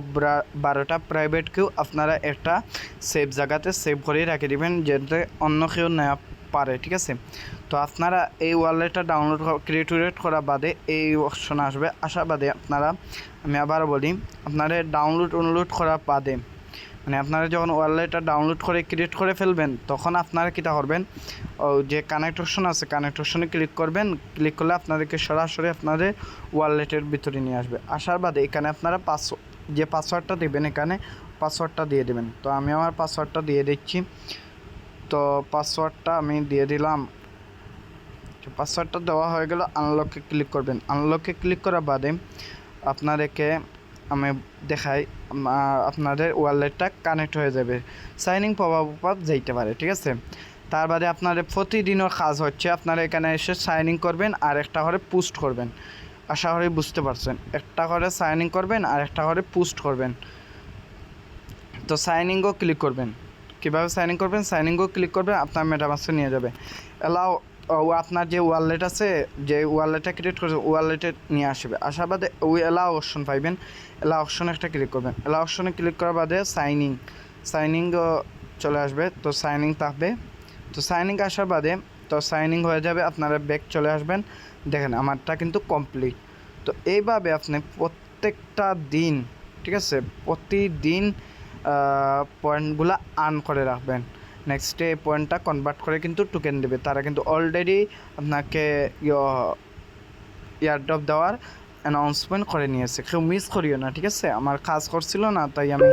12টা প্রাইভেট কিউ আপনারা একটা সেভ জায়গাতে সেভ করে রেখে দেবেন, যাতে অন্য কেউ নেওয়া পারে, ঠিক আছে। তো আপনারা এই ওয়ালেটটা ডাউনলোড ক্রিয়েট করা বাদে এই অপশন আসবে। আসার বাদে আপনারা, আমি আবার বলি, আপনারা ডাউনলোড করা বাদে মানে আপনারা যখন ওয়ালেটটা ডাউনলোড করে ক্রিয়েট করে ফেলবেন, তখন আপনারা কীটা করবেন, ও যে কানেক্ট অপশন আছে কানেক্ট অপশনে ক্লিক করবেন। ক্লিক করলে আপনাদেরকে সরাসরি আপনাদের ওয়ালেটের ভিতরে নিয়ে আসবে। আসার বাদে এখানে আপনারা যে পাসওয়ার্ডটা দেবেন, এখানে পাসওয়ার্ডটা দিয়ে দেবেন। তো আমি আমার পাসওয়ার্ডটা দিয়ে দিচ্ছি। তো পাসওয়ার্ডটা আমি দিয়ে দিলাম। পাসওয়ার্ডটা দেওয়া হয়ে গেল। আনলকে ক্লিক করবেন। আনলকে ক্লিক করার বাদে আপনাদেরকে আমি দেখাই আপনাদের ওয়ালেটটা কানেক্ট হয়ে যাবে। সাইনিং পপ যাইতে পারে, ঠিক আছে। তার বাদে আপনাদের প্রতিদিনের কাজ হচ্ছে আপনারা এখানে এসে সাইনিং করবেন আর একটা করে পোস্ট করবেন। আশা করি বুঝতে পারছেন। একটা করে সাইনিং করবেন আর একটা করে পোস্ট করবেন। তো সাইনিংও ক্লিক করবেন। কীভাবে সাইনিং করবেন, সাইনিংও ক্লিক করবেন, আপনার মেটামাসে নিয়ে যাবে। এলাও আপনার যে ওয়ালেট আছে, যে ওয়ালেটটা ক্রিয়েট করছে ওয়ালেটে নিয়ে আসবে। আসার বাদে ওই এলাও অপশন পাইবেন। এলাও অপশনে একটা ক্লিক করবেন। এলাও অপশনে ক্লিক করার বাদে সাইনিংও চলে আসবে। তো সাইনিং থাকবে। তো সাইনিং আসার বাদে তো সাইনিং হয়ে যাবে, আপনারা ব্যাক চলে আসবেন। দেখেন আমারটা কিন্তু কমপ্লিট। তো এইভাবে আপনি প্রত্যেকটা দিন, ঠিক আছে, প্রতিদিন পয়েন্টগুলো আর্ন করে রাখবেন। নেক্সটে এই পয়েন্টটা কনভার্ট করে কিন্তু টোকেন দেবে। তারা কিন্তু অলরেডি আপনাকে ইয়ারড্রপ দেওয়ার অ্যানাউন্সমেন্ট করে নিয়েছে। কেউ মিস করিও না, ঠিক আছে। আমার কাজ করছিল না, তাই আমি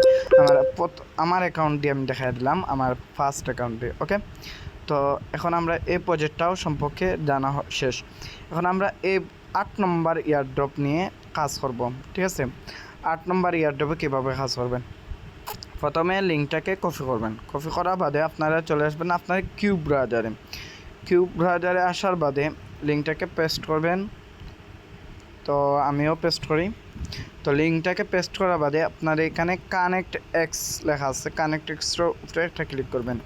আমার অ্যাকাউন্ট দিয়ে আমি দেখাই দিলাম, আমার ফার্স্ট অ্যাকাউন্টে। ওকে, তো এখন আমরা এই প্রজেক্টটাও সম্পর্কে জানা শেষ। এখন আমরা এই 8 নম্বর ইয়ারড্রপ নিয়ে কাজ করব, ঠিক আছে। 8 নম্বর ইয়ারড্রপে কীভাবে কাজ করবেন, প্রথমে লিঙ্কটাকে কপি করবেন। কপি করার বাদে আপনারা চলে আসবেন আপনার কিউব ব্রাউজারে আসার বাদে লিঙ্কটাকে পেস্ট করবেন। তো আমিও পেস্ট করি। তো লিঙ্কটাকে পেস্ট করার বাদে আপনার এখানে কানেক্ট এক্স লেখা আছে, কানেক্ট এক্সের উপরে একটা ক্লিক করবেন।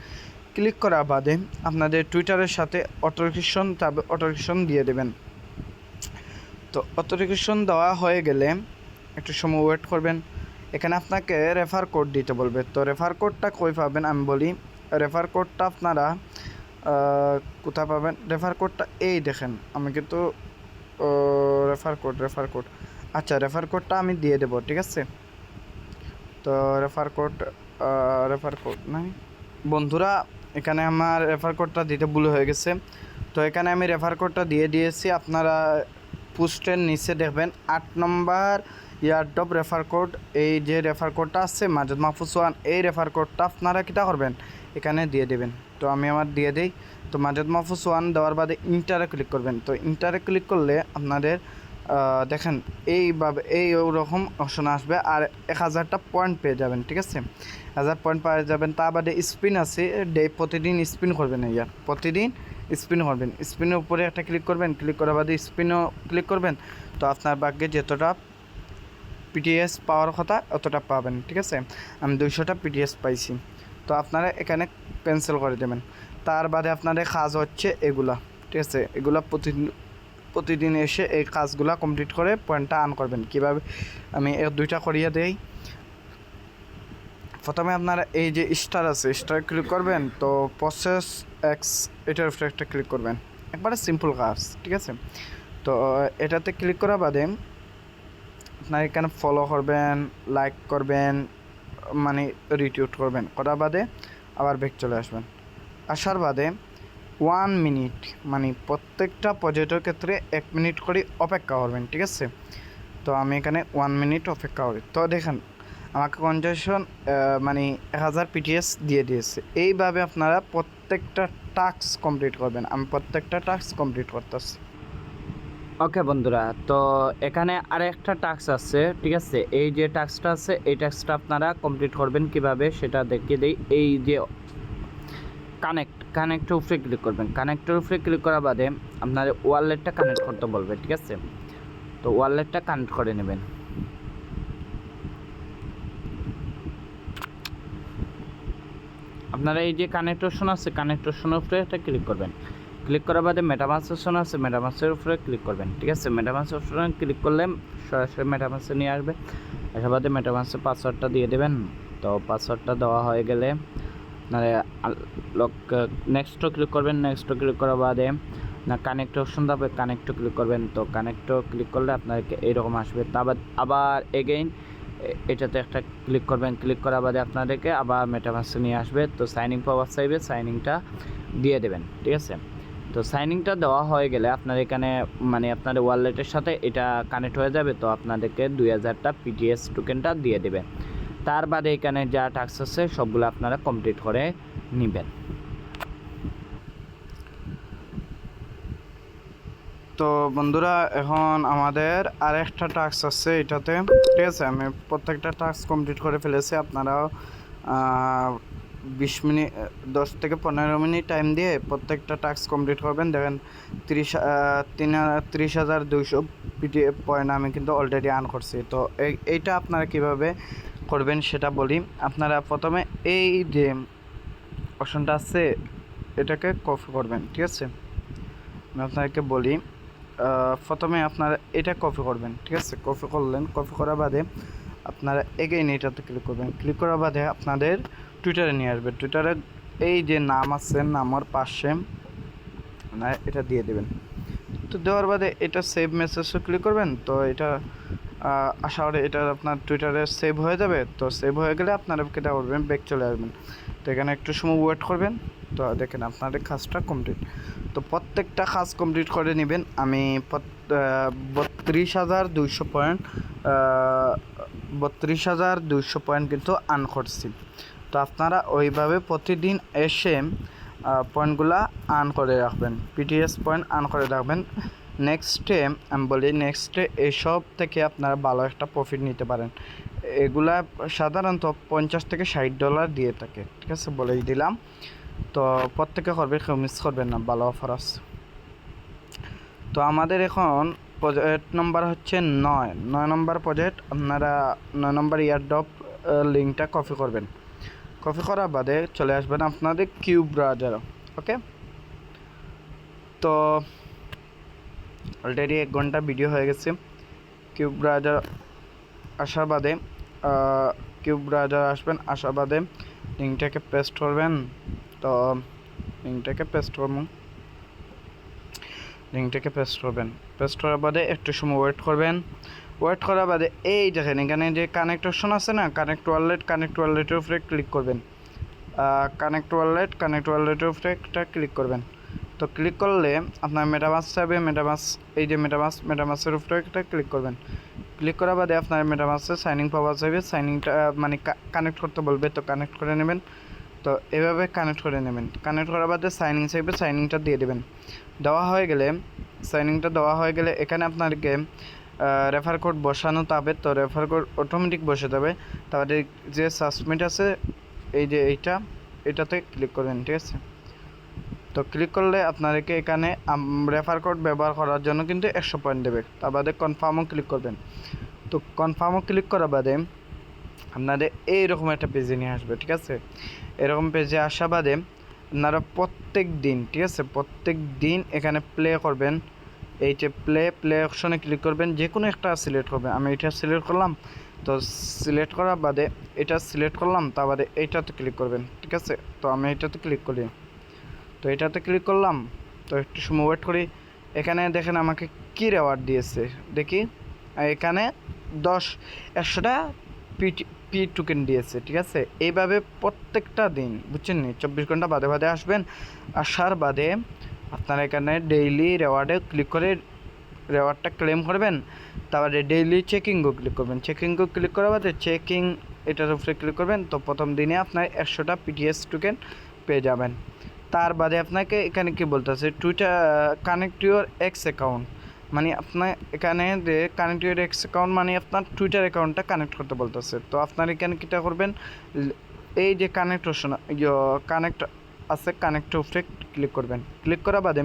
ক্লিক করা বাদে আপনাদের টুইটারের সাথে অটোরিকেশন দিয়ে দেবেন। তো অটোরিকেশন দেওয়া হয়ে গেলে একটু সময় ওয়েট করবেন। এখানে আপনাকে রেফার কোড দিতে বলবে। তো রেফার কোডটা কই পাবেন আমি বলি। রেফার কোডটা আপনারা কোথায় পাবেন? রেফার কোডটা এই দেখেন, আমি কিন্তু রেফার কোড আচ্ছা, রেফার কোডটা আমি দিয়ে দেবো, ঠিক আছে? তো রেফার কোড নাই বন্ধুরা, এখানে আমার রেফার কোডটা দিতে ভুল হয়ে গেছে। তো এখানে আমি রেফার কোডটা দিয়ে দিয়েছি। আপনারা পোস্টের নিচে দেখবেন 8 নম্বর ইয়ারড্রপ রেফার কোড, এই যে রেফার কোডটা আছে মাজেদ মাহফুজ 1, এই রেফার কোডটা আপনারা কীটা করবেন এখানে দিয়ে দেবেন। তো আমি আমার দিয়ে দিই। তো মাজেদ মাহফুজ 1 দেওয়ার বাদে ইন্টারে ক্লিক করবেন। তো ইন্টারে ক্লিক করলে আপনাদের দেখেন এইভাবে এই ওরকম অপশন আসবে, আর 1000টা পয়েন্ট পেয়ে যাবেন, ঠিক আছে? 1000 পয়েন্ট পেয়ে যাবেন। তার বাদে স্পিন আছে, প্রতিদিন স্পিন করবেন, প্রতিদিন স্পিন করবেন। স্পিনের উপরে একটা ক্লিক করবেন, ক্লিক করার বাদে স্পিনও ক্লিক করবেন। তো আপনার ভাগ্যে যতটা পিটিএস পাওয়ার কথা অতটা পাবেন, ঠিক আছে? আমি 200টা পিটিএস পাইছি। তো আপনারা এখানে ক্যান্সেল করে দেবেন। তার বাদে আপনাদের কাজ হচ্ছে এগুলা, ঠিক আছে? এগুলা প্রতিদিন এসে এই কাজগুলা কমপ্লিট করে পয়েন্টটা আর্ন করবেন। কীভাবে আমি দুইটা করিয়ে দেই। প্রথমে আপনারা এই যে স্টার আছে, স্টার ক্লিক করবেন। তো প্রসেস এক্স এটার উপরে একটা ক্লিক করবেন, একবারে সিম্পল কাজ, ঠিক আছে? তো এটাতে ক্লিক করা বাদে আপনার এখানে ফলো করবেন, লাইক করবেন, মানে রিটুইট করবেন, করার বাদে আবার ব্যাক চলে আসবেন। আসার বাদে 1 মিনিট, মানে প্রত্যেকটা প্রজেক্টের ক্ষেত্রে 1 মিনিট করে অপেক্ষা করবেন, ঠিক আছে? তো আমি এখানে 1 মিনিট অপেক্ষা করি। তো দেখেন আমাকে কনজেশন মানে 1000 পিটিএস দিয়ে দিয়েছে। এইভাবে আপনারা প্রত্যেকটা টাস্ক কমপ্লিট করবেন। আমি প্রত্যেকটা টাস্ক কমপ্লিট করতেছি। ওকে বন্ধুরা, তো এখানে আরেকটা টাস্ক আছে, ঠিক আছে? এই যে টাস্কটা আছে, এই টাস্কটা আপনারা কমপ্লিট করবেন কিভাবে সেটা দেখিয়ে দিই। এই যে কানেক্টের উপরে ক্লিক করবেন। কানেক্টের উপরে ক্লিক করার বাদে আপনার ওয়ালেটটা কানেক্ট করতে বলবে, ঠিক আছে? তো ওয়ালেটটা কানেক্ট করে নেবেন। আপনারা এই যে কানেক্ট অপশন আছে, কানেক্ট অপশনের উপরে একটা ক্লিক করবেন। ক্লিক করার বাদে মেটামাস অপশন আছে, মেটামাসের উপরে ক্লিক করবেন, ঠিক আছে? মেটামাস অপশনে ক্লিক করলে সরাসরি মেটামাসে নিয়ে আসবে। আসার বাদে মেটামাসের পাসওয়ার্ডটা দিয়ে দেবেন। তো পাসওয়ার্ডটা দেওয়া হয়ে গেলে আপনারা নেক্সটও ক্লিক করবেন। নেক্সটও ক্লিক করার বাদে না কানেক্ট অপশন যাবে, কানেক্টও ক্লিক করবেন। তো কানেক্টও ক্লিক করলে আপনাকে এইরকম আসবে। তারপর আবার এগেইন এটাতে একটা ক্লিক করবেন। ক্লিক করার বাদে আপনাদেরকে আবার মেটামাসে নিয়ে আসবে। তো সাইনিং পাওয়ার চাইবে, সাইনিংটা দিয়ে দেবেন, ঠিক আছে? তো সাইনিংটা দেওয়া হয়ে গেলে আপনার এখানে মানে আপনাদের ওয়ালেটের সাথে এটা কানেক্ট হয়ে যাবে। তো আপনাদেরকে 2000টা পিটিএস টোকেনটা দিয়ে দেবে। তার বাদে এখানে যা টাস্ক আছে সবগুলো আপনারা কমপ্লিট করে নেবেন। তো বন্ধুরা, এখন আমাদের আরেকটা টাস্ক আছে এটাতে, ঠিক আছে? আমি প্রত্যেকটা টাস্ক কমপ্লিট করে ফেলেছি। আপনারাও 20 মিনিট 10 থেকে 15 মিনিট টাইম দিয়ে প্রত্যেকটা টাস্ক কমপ্লিট করবেন। দেখেন 30,200 পিটিএফ পয়েন্ট আমি কিন্তু অলরেডি আর্ন করছি। তো এইটা আপনারা কিভাবে করবেন সেটা বলি। আপনারা প্রথমে এই যে অপশনটা আছে এটাকে কপি করবেন, ঠিক আছে? আমি আপনাকে বলি, প্রথমে আপনারা এটা কপি করবেন, ঠিক আছে? কপি করলেন, কপি করার বাদে আপনারা এগেইন এটাতে ক্লিক করবেন। ক্লিক করার বাদে আপনাদের টুইটারে নিয়ে আসবে। টুইটারে এই যে নাম আছে, নামের পাশে আপনারা এটা দিয়ে দেবেন। তো দেওয়ার বাদে এটা সেভ মেসেজও ক্লিক করবেন। তো এটা আশা করি এটা আপনার টুইটারে সেভ হয়ে যাবে। তো সেভ হয়ে গেলে আপনারা কেটা করবেন, ব্যাক চলে আসবেন। তো এখানে একটু সময় ওয়েট করবেন। তো দেখেন আপনাদের কাজটা কমপ্লিট। তো প্রত্যেকটা কাজ কমপ্লিট করে নেবেন। আমি 32,200 পয়েন্ট 32,200 পয়েন্ট কিন্তু আর্ন করছি। তো আপনারা ওইভাবে প্রতিদিন এসে পয়েন্টগুলা আর্ন করে রাখবেন, পিটিএস পয়েন্ট আর্ন করে রাখবেন। নেক্সটে আমি বলি, নেক্সটে এইসব থেকে আপনারা ভালো একটা প্রফিট নিতে পারেন। এগুলা সাধারণত $50 থেকে $60 দিয়ে থাকে, ঠিক আছে? বলেই দিলাম। তো প্রত্যেকে করবে, কেউ মিস করবেন না, ভালো অফার আছে। তো আমাদের এখন প্রজেক্ট নম্বর হচ্ছে 9 নম্বর প্রজেক্ট। আপনারা 9 নম্বর ইয়ারড্রপ লিঙ্কটা কপি করবেন। কপি করার বাদে চলে আসবেন আপনাদের কিউব ব্রাউজার। ওকে, তো অলরেডি 1 ঘন্টা ভিডিও হয়ে গেছে। কিউব ব্রাউজার আসার বাদে কিউব ব্রাউজার আসবেন, আসার বাদে লিঙ্কটাকে পেস্ট করবেন। তো লিঙ্কটাকে পেস্ট করবেন, পেস্ট করার বাদে একটু সময় ওয়েট করবেন। ওয়েট করার বাদে এই দেখেন এখানে যে কানেক্ট অপশন আছে না, কানেক্ট ওয়ালেটের উপরে ক্লিক করবেন। কানেক্ট ওয়ালেটের উপরে একটা ক্লিক করবেন। তো ক্লিক করলে আপনার মেটামাস চাইবে, এই যে মেটামাসের উপরে একটা ক্লিক করবেন। ক্লিক করার বাদে আপনার মেটামাসে সাইনিং পাওয়া যাবে, সাইনিংটা মানে কানেক্ট করতে বলবে, তো কানেক্ট করে নেবেন। তো এভাবে কানেক্ট করে নেবেন। কানেক্ট করার বাদে সাইনিং চাইবে, সাইনিংটা দিয়ে দেবেন। সাইনিংটা দেওয়া হয়ে গেলে এখানে আপনাকে রেফার কোড বসানো হবে। তো রেফার কোড অটোমেটিক বসে যাবে। তারপরে যে সাবমিট আছে এই যে এটাতে ক্লিক করবেন, ঠিক আছে। তো ক্লিক করলে আপনাদেরকে এখানে রেফার কোড ব্যবহার করার জন্য কিন্তু 100 পয়েন্ট দেবে। তার বাদে কনফার্মও ক্লিক করবেন। তো কনফার্মও ক্লিক করার বাদে আপনাদের এইরকম একটা পেজে নিয়ে আসবে, ঠিক আছে। এরকম পেজে আসা বাদে আপনারা প্রত্যেক দিন, ঠিক আছে, প্রত্যেক দিন এখানে প্লে করবেন। এই যে প্লে অপশনে ক্লিক করবেন, যে কোনো একটা সিলেক্ট করবেন। আমি এটা সিলেক্ট করলাম। তো সিলেক্ট করার বাদে এটা সিলেক্ট করলাম, তার বাদে এইটাতে ক্লিক করবেন, ঠিক আছে। তো আমি এটাতে ক্লিক করি। তো এটাতে ক্লিক করলাম। তো একটু সময় ওয়েট করি। এখানে দেখেন আমাকে কি রেওয়ার্ড দিয়েছে দেখি। এখানে 100টা পি টোকেন দিয়েছে, ঠিক আছে। এইভাবে প্রত্যেকটা দিন, বুঝছেন নি, 24 ঘন্টা বাদে বাদে আসবেন। আসার বাদে আপনারা এখানে ডেইলি রেওয়ার্ডে ক্লিক করে রেওয়ার্ডটা ক্লেম করবেন। তারপরে ডেইলি চেকিংও ক্লিক করবেন। চেকিংও ক্লিক করার বাদে চেকিং এটার উপরে ক্লিক করবেন। তো প্রথম দিনে আপনার 100টা পিটিএস টোকেন পেয়ে যাবেন। তার বাদে আপনাকে এখানে কি বলতেছে, Twitter connect your x account, মানে আপনার এখানে যে কানেক্ট ইউর এক্স অ্যাকাউন্ট মানে আপনার টুইটার অ্যাকাউন্টটা কানেক্ট করতে বলতেছে। তো আপনার এখানে কীটা করবেন, এই যে কানেক্ট অপশন কানেক্ট আছে, কানেক্ট উপরে ক্লিক করবেন। ক্লিক করার বাদে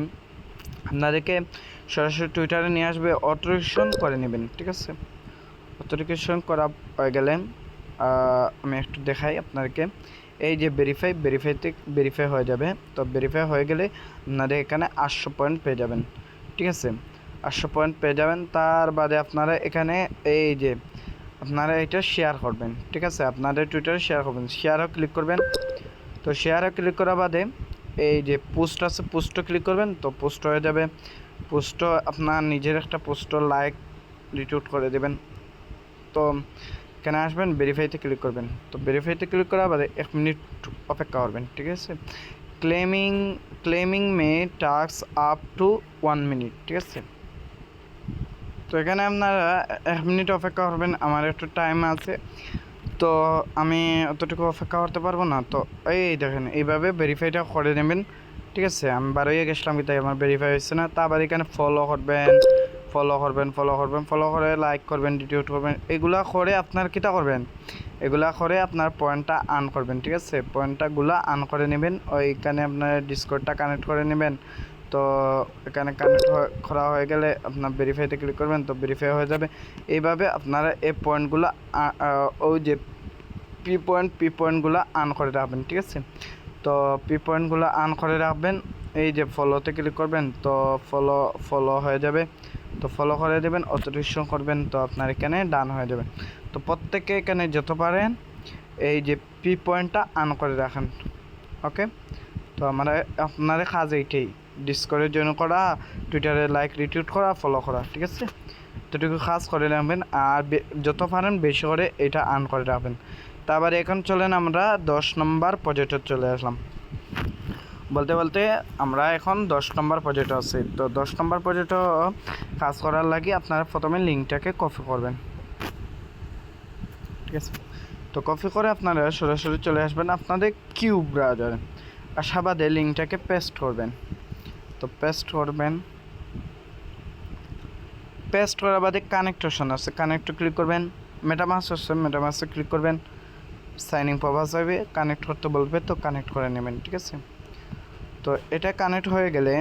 আপনাদেরকে সরাসরি টুইটারে নিয়ে আসবে, অথরিকেশন করে নেবেন, ঠিক আছে। অথরিকেশন করা হয়ে গেলে আমি একটু দেখাই আপনাদেরকে। এই যে ভেরিফাই হয়ে যাবে। তো ভেরিফাই হয়ে গেলে আপনারা এখানে 800 পয়েন্ট পেয়ে যাবেন, ঠিক আছে। 800 পয়েন্ট পেয়ে যাবেন। তার বাদে আপনারা এখানে এই যে আপনারা এটা শেয়ার করবেন, ঠিক আছে। আপনাদের টুইটারে শেয়ার করবেন, শেয়ারও ক্লিক করবেন। তো শেয়ারও ক্লিক করার বাদে এই যে পোস্ট আছে, পোস্টও ক্লিক করবেন। তো পোস্ট হয়ে যাবে। পোস্টও আপনার নিজের একটা পোস্টও লাইক রিটুইট করে দেবেন। তো এখানে আসবেন, ভেরিফাইতে ক্লিক করবেন। তো ভেরিফাইতে ক্লিক করার বাদে 1 মিনিট অপেক্ষা করবেন, ঠিক আছে। Claiming May task up to 1 minute, ঠিক আছে। তো এখানে আপনারা 1 মিনিট অপেক্ষা করবেন। আমার একটু টাইম আছে, তো আমি অতটুকু অপেক্ষা করতে পারবো না। তো এই দেখেন এইভাবে ভেরিফাইটা করে নেবেন, ঠিক আছে। আমি বারোইয়ে গেছিলাম, তাই আমার ভেরিফাই হচ্ছে না। তারপর এখানে ফলো করে লাইক করবেন, রিটুইট করবেন। এগুলা করে আপনার কীটা করবেন, এগুলা করে আপনার পয়েন্টটা আর্ন করবেন, ঠিক আছে। পয়েন্টটাগুলো আর্ন করে নেবেন। ওইখানে আপনার ডিসকর্ডটা কানেক্ট করে নেবেন। তো এখানে কানেক্ট করা হয়ে গেলে আপনার ভেরিফাইতে ক্লিক করবেন। তো ভেরিফাই হয়ে যাবে। এইভাবে আপনারা এই পয়েন্টগুলো ওই যে পি পয়েন্টগুলো আর্ন করে রাখবেন, ঠিক আছে। তো পি পয়েন্টগুলো আর্ন করে রাখবেন। এই যে ফলোতে ক্লিক করবেন। তো ফলো হয়ে যাবে। তো ফলো করে দেবেন, অথরিকেশন করবেন। তো আপনার এখানে ডান হয়ে যাবে। তো প্রত্যেকে এখানে যত পারেন এই যে পি পয়েন্টটা আর্ন করে রাখেন, ওকে। তো আপনার কাজ এইটাই, ডিসকর্ডের জন্য করা, টুইটারে লাইক রিটুইট করা, ফলো করা, ঠিক আছে। এতটুকু কাজ করে রাখবেন। আর যত পারেন বেশি করে এটা আর্ন করে রাখবেন। তারপরে এখন চলেন আমরা 10 নম্বর প্রজেক্টে চলে আসলাম। বলতে আমরা এখন 10 নম্বর প্রজেক্টে আছি। তো 10 নম্বর প্রজেক্টে কাজ করার লাগে আপনারা প্রথমে লিঙ্কটাকে কপি করবেন, ঠিক আছে। তো কপি করে আপনারা সরাসরি চলে আসবেন আপনাদের কিউব ব্রাউজারে। আশাবাদে লিঙ্কটাকে পেস্ট করবেন। তো পেস্ট করার বাদে কানেক্ট অপশন আছে, কানেক্টে ক্লিক করবেন। মেটামাস্ক আছে, মেটামাস্কে ক্লিক করবেন। সাইনিং পাওয়া যাবে, কানেক্ট করতে বলবে, তো কানেক্ট করে নেবেন, ঠিক আছে। তো এটা কানেক্ট হয়ে গেলে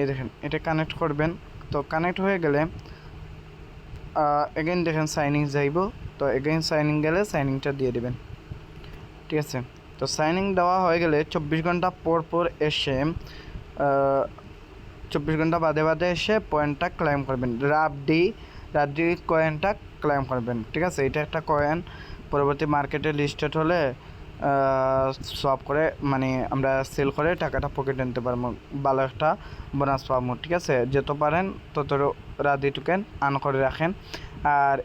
এই দেখেন এটা কানেক্ট করবেন। তো কানেক্ট হয়ে গেলে এগেইন দেখেন সাইনিং যাইব। তো এগেইন সাইনিং গেলে সাইনিংটা দিয়ে দেবেন। ঠিক আছে। তো সাইনিং দেওয়া হয়ে গেলে 24 ঘন্টা পর পর এসে 24 ঘন্টা বাদে বাদে এসে পয়েন্টটা ক্লেম করবেন, রাবডি কয়েনটা ক্লেম করবেন। ঠিক আছে, এটা একটা কয়েন পরবর্তী মার্কেটে লিস্টেড হলে সোয়াপ করে মানে আমরা সেল করে টাকাটা পকেটে নিতে পারবো, ভালো একটা বোনাস পাবো। ঠিক আছে, যত পারেন তত রাদি টোকেন আন করে রাখেন। আর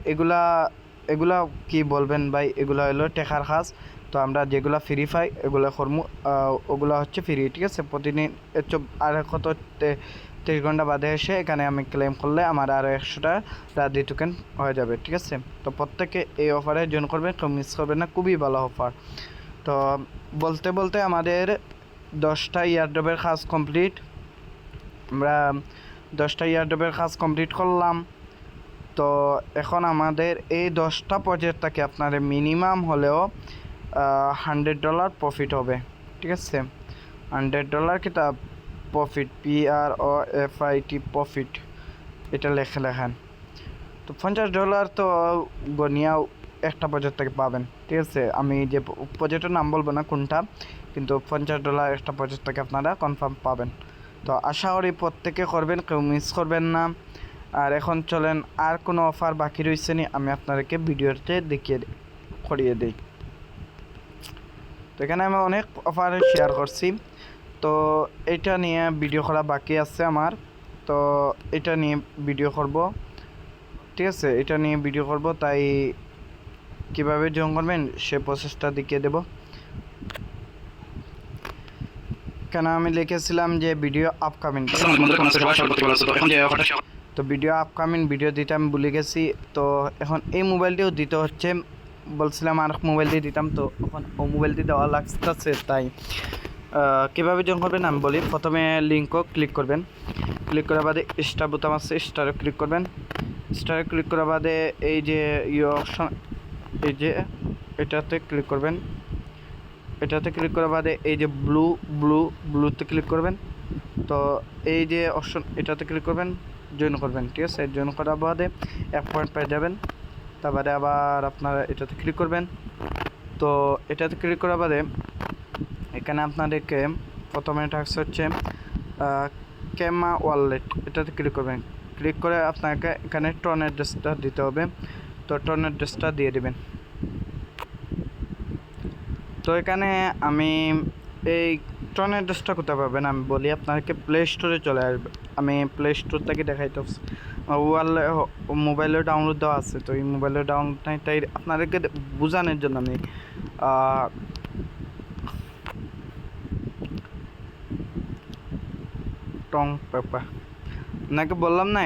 এগুলা কি বলবেন ভাই, এগুলো হলো টেকার কাজ। তো আমরা যেগুলো ফ্রি পাই এগুলো করমু, ওগুলো হচ্ছে ফ্রি। ঠিক আছে, প্রতিদিন আর কত 30 ঘন্টা বাদে এসে এখানে আমি ক্লেম করলে আমার আরও 100টা রাদি টোকেন হয়ে যাবে। ঠিক আছে, তো প্রত্যেকে এই অফারে জয়েন করবেন, কেউ মিস করবেন না, খুবই ভালো অফার। তো বলতে বলতে আমাদের 10টা ইয়ারড্রপের কাজ কমপ্লিট। আমরা 10টা ইয়ারড্রপের কাজ কমপ্লিট করলাম। তো এখন আমাদের এই 10টা প্রজেক্ট থেকে আপনার মিনিমাম হলেও $100 প্রফিট হবে। ঠিক আছে, $100 কিতা প্রফিট, PROFIT প্রফিট, এটা লেখেন। তো $50 তো গনিয়াও একটা প্রজেক্ট থেকে পাবেন। ঠিক আছে, আমি যে প্রজেক্টের নাম বলবো না কোনটা, কিন্তু $50 একটা প্রজেক্ট থেকে আপনারা কনফার্ম পাবেন। তো আশা করি প্রত্যেকে করবেন, কেউ মিস করবেন না। আর এখন চলেন, আর কোনো অফার বাকি রয়েছে নি আমি আপনাদেরকে ভিডিওতে করিয়ে দিই। তো এখানে আমি অনেক অফার শেয়ার করছি, তো এটা নিয়ে ভিডিও করা বাকি আছে আমার। তো এটা নিয়ে ভিডিও করব। ঠিক আছে, এটা নিয়ে ভিডিও করব, তাই কিভাবে জয়েন করবেন সে প্রসেসটা দেখিয়ে দেব। কেন আমি লিখেছিলাম যে ভিডিও আপকামিং, তো ভিডিও আপকামিং ভিডিও দিতে আমি ভুলে গেছি। তো এখন এই মোবাইলটিও দিতে হচ্ছে, বলছিলাম আর মোবাইল দিয়ে দিতাম, তো এখন ও মোবাইল দিয়ে দেওয়া লাগতেছে। তাই কীভাবে জয়েন করবেন আমি বলি। প্রথমে লিঙ্কও ক্লিক করবেন, ক্লিক করার বাদে স্টার বোতাম আছে, স্টারে ক্লিক করবেন। স্টারে ক্লিক করার বাদে এই যে অপশন, এই যে এটাতে ক্লিক করবেন। এটাতে ক্লিক করার বাদে এই যে ব্লুতে ক্লিক করবেন। তো এই যে অপশন, এটাতে ক্লিক করবেন, জয়েন করবেন। ঠিক আছে, জয়েন করার বাদে 1 পয়েন্ট পেয়ে যাবেন। তারপরে আবার আপনারা এটাতে ক্লিক করবেন। তো এটাতে ক্লিক করার বাদে এখানে আপনাদেরকে প্রথমে টাস্ক হচ্ছে ক্যামা ওয়ালেট, এটাতে ক্লিক করবেন। ক্লিক করে আপনাকে এখানে টন অ্যাড্রেসটা দিতে হবে, তো টন অ্যাড্রেসটা দিয়ে দেবেন। তো এখানে আমি এই টন অ্যাড্রেসটা কোথায় পাবেন আমি বলি আপনাকে। প্লে স্টোরে চলে আসবে, আমি প্লে স্টোর থেকে দেখাইতে মোবাইলে ডাউনলোড দেওয়া আছে। তো এই মোবাইলে ডাউনলোড নাই, তাই আপনাদেরকে বোঝানোর জন্য আমি টং পেপার আপনাকে বললাম না,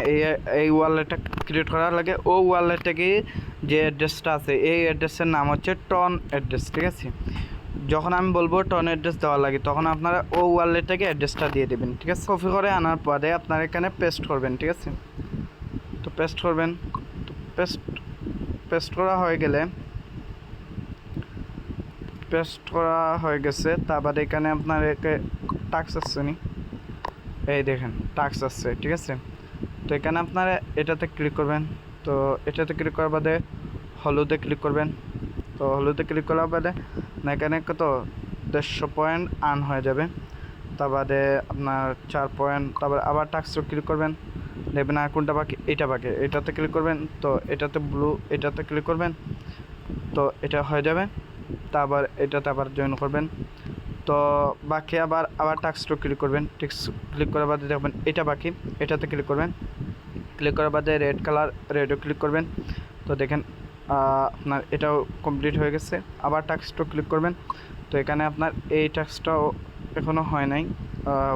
এই ওয়ালেটটা ক্রিয়েট করার লাগে। ও ওয়ালেটটাকে যে অ্যাড্রেসটা আছে, এই অ্যাড্রেসের নাম হচ্ছে টন অ্যাড্রেস। ঠিক আছে, যখন আমি বলবো টন অ্যাড্রেস দেওয়া লাগে তখন আপনারা ও ওয়ালেটটাকে অ্যাড্রেসটা দিয়ে দেবেন। ঠিক আছে, কপি করে আনার পরে আপনারা এখানে পেস্ট করবেন। ঠিক আছে, তো পেস্ট করবেন। তো পেস্ট করা হয়ে গেছে, তারপরে এখানে আপনার টাক্স আসছে নি, এই দেখেন টাক্স আসছে। ঠিক আছে, তো এখানে আপনারা এটাতে ক্লিক করবেন। তো এটাতে ক্লিক করার বাদে হলুদে ক্লিক করবেন। তো হলুদে ক্লিক করার বাদে এখানে কত 150 পয়েন্ট আর্ন হয়ে যাবে। তার বাদে আপনার 4 পয়েন্ট। তারপর আবার টাক্সে ক্লিক করবেন, দেখবেন আর কোনটা বাকি, এটা বাকি, এটাতে ক্লিক করবেন। তো এটাতে এটাতে ক্লিক করবেন, তো এটা হয়ে যাবে। তারপর এটাতে আবার জয়েন করবেন। তো বাকি আবার টাক্সটা ক্লিক করবেন। ক্লিক করার বাদে দেখবেন এটা বাকি, এটাতে ক্লিক করবেন। ক্লিক করার বাদে রেডও ক্লিক করবেন। তো দেখেন আপনার এটাও কমপ্লিট হয়ে গেছে। আবার টাক্সটা ক্লিক করবেন। তো এখানে আপনার এই টাক্সটাও এখনও হয় নাই,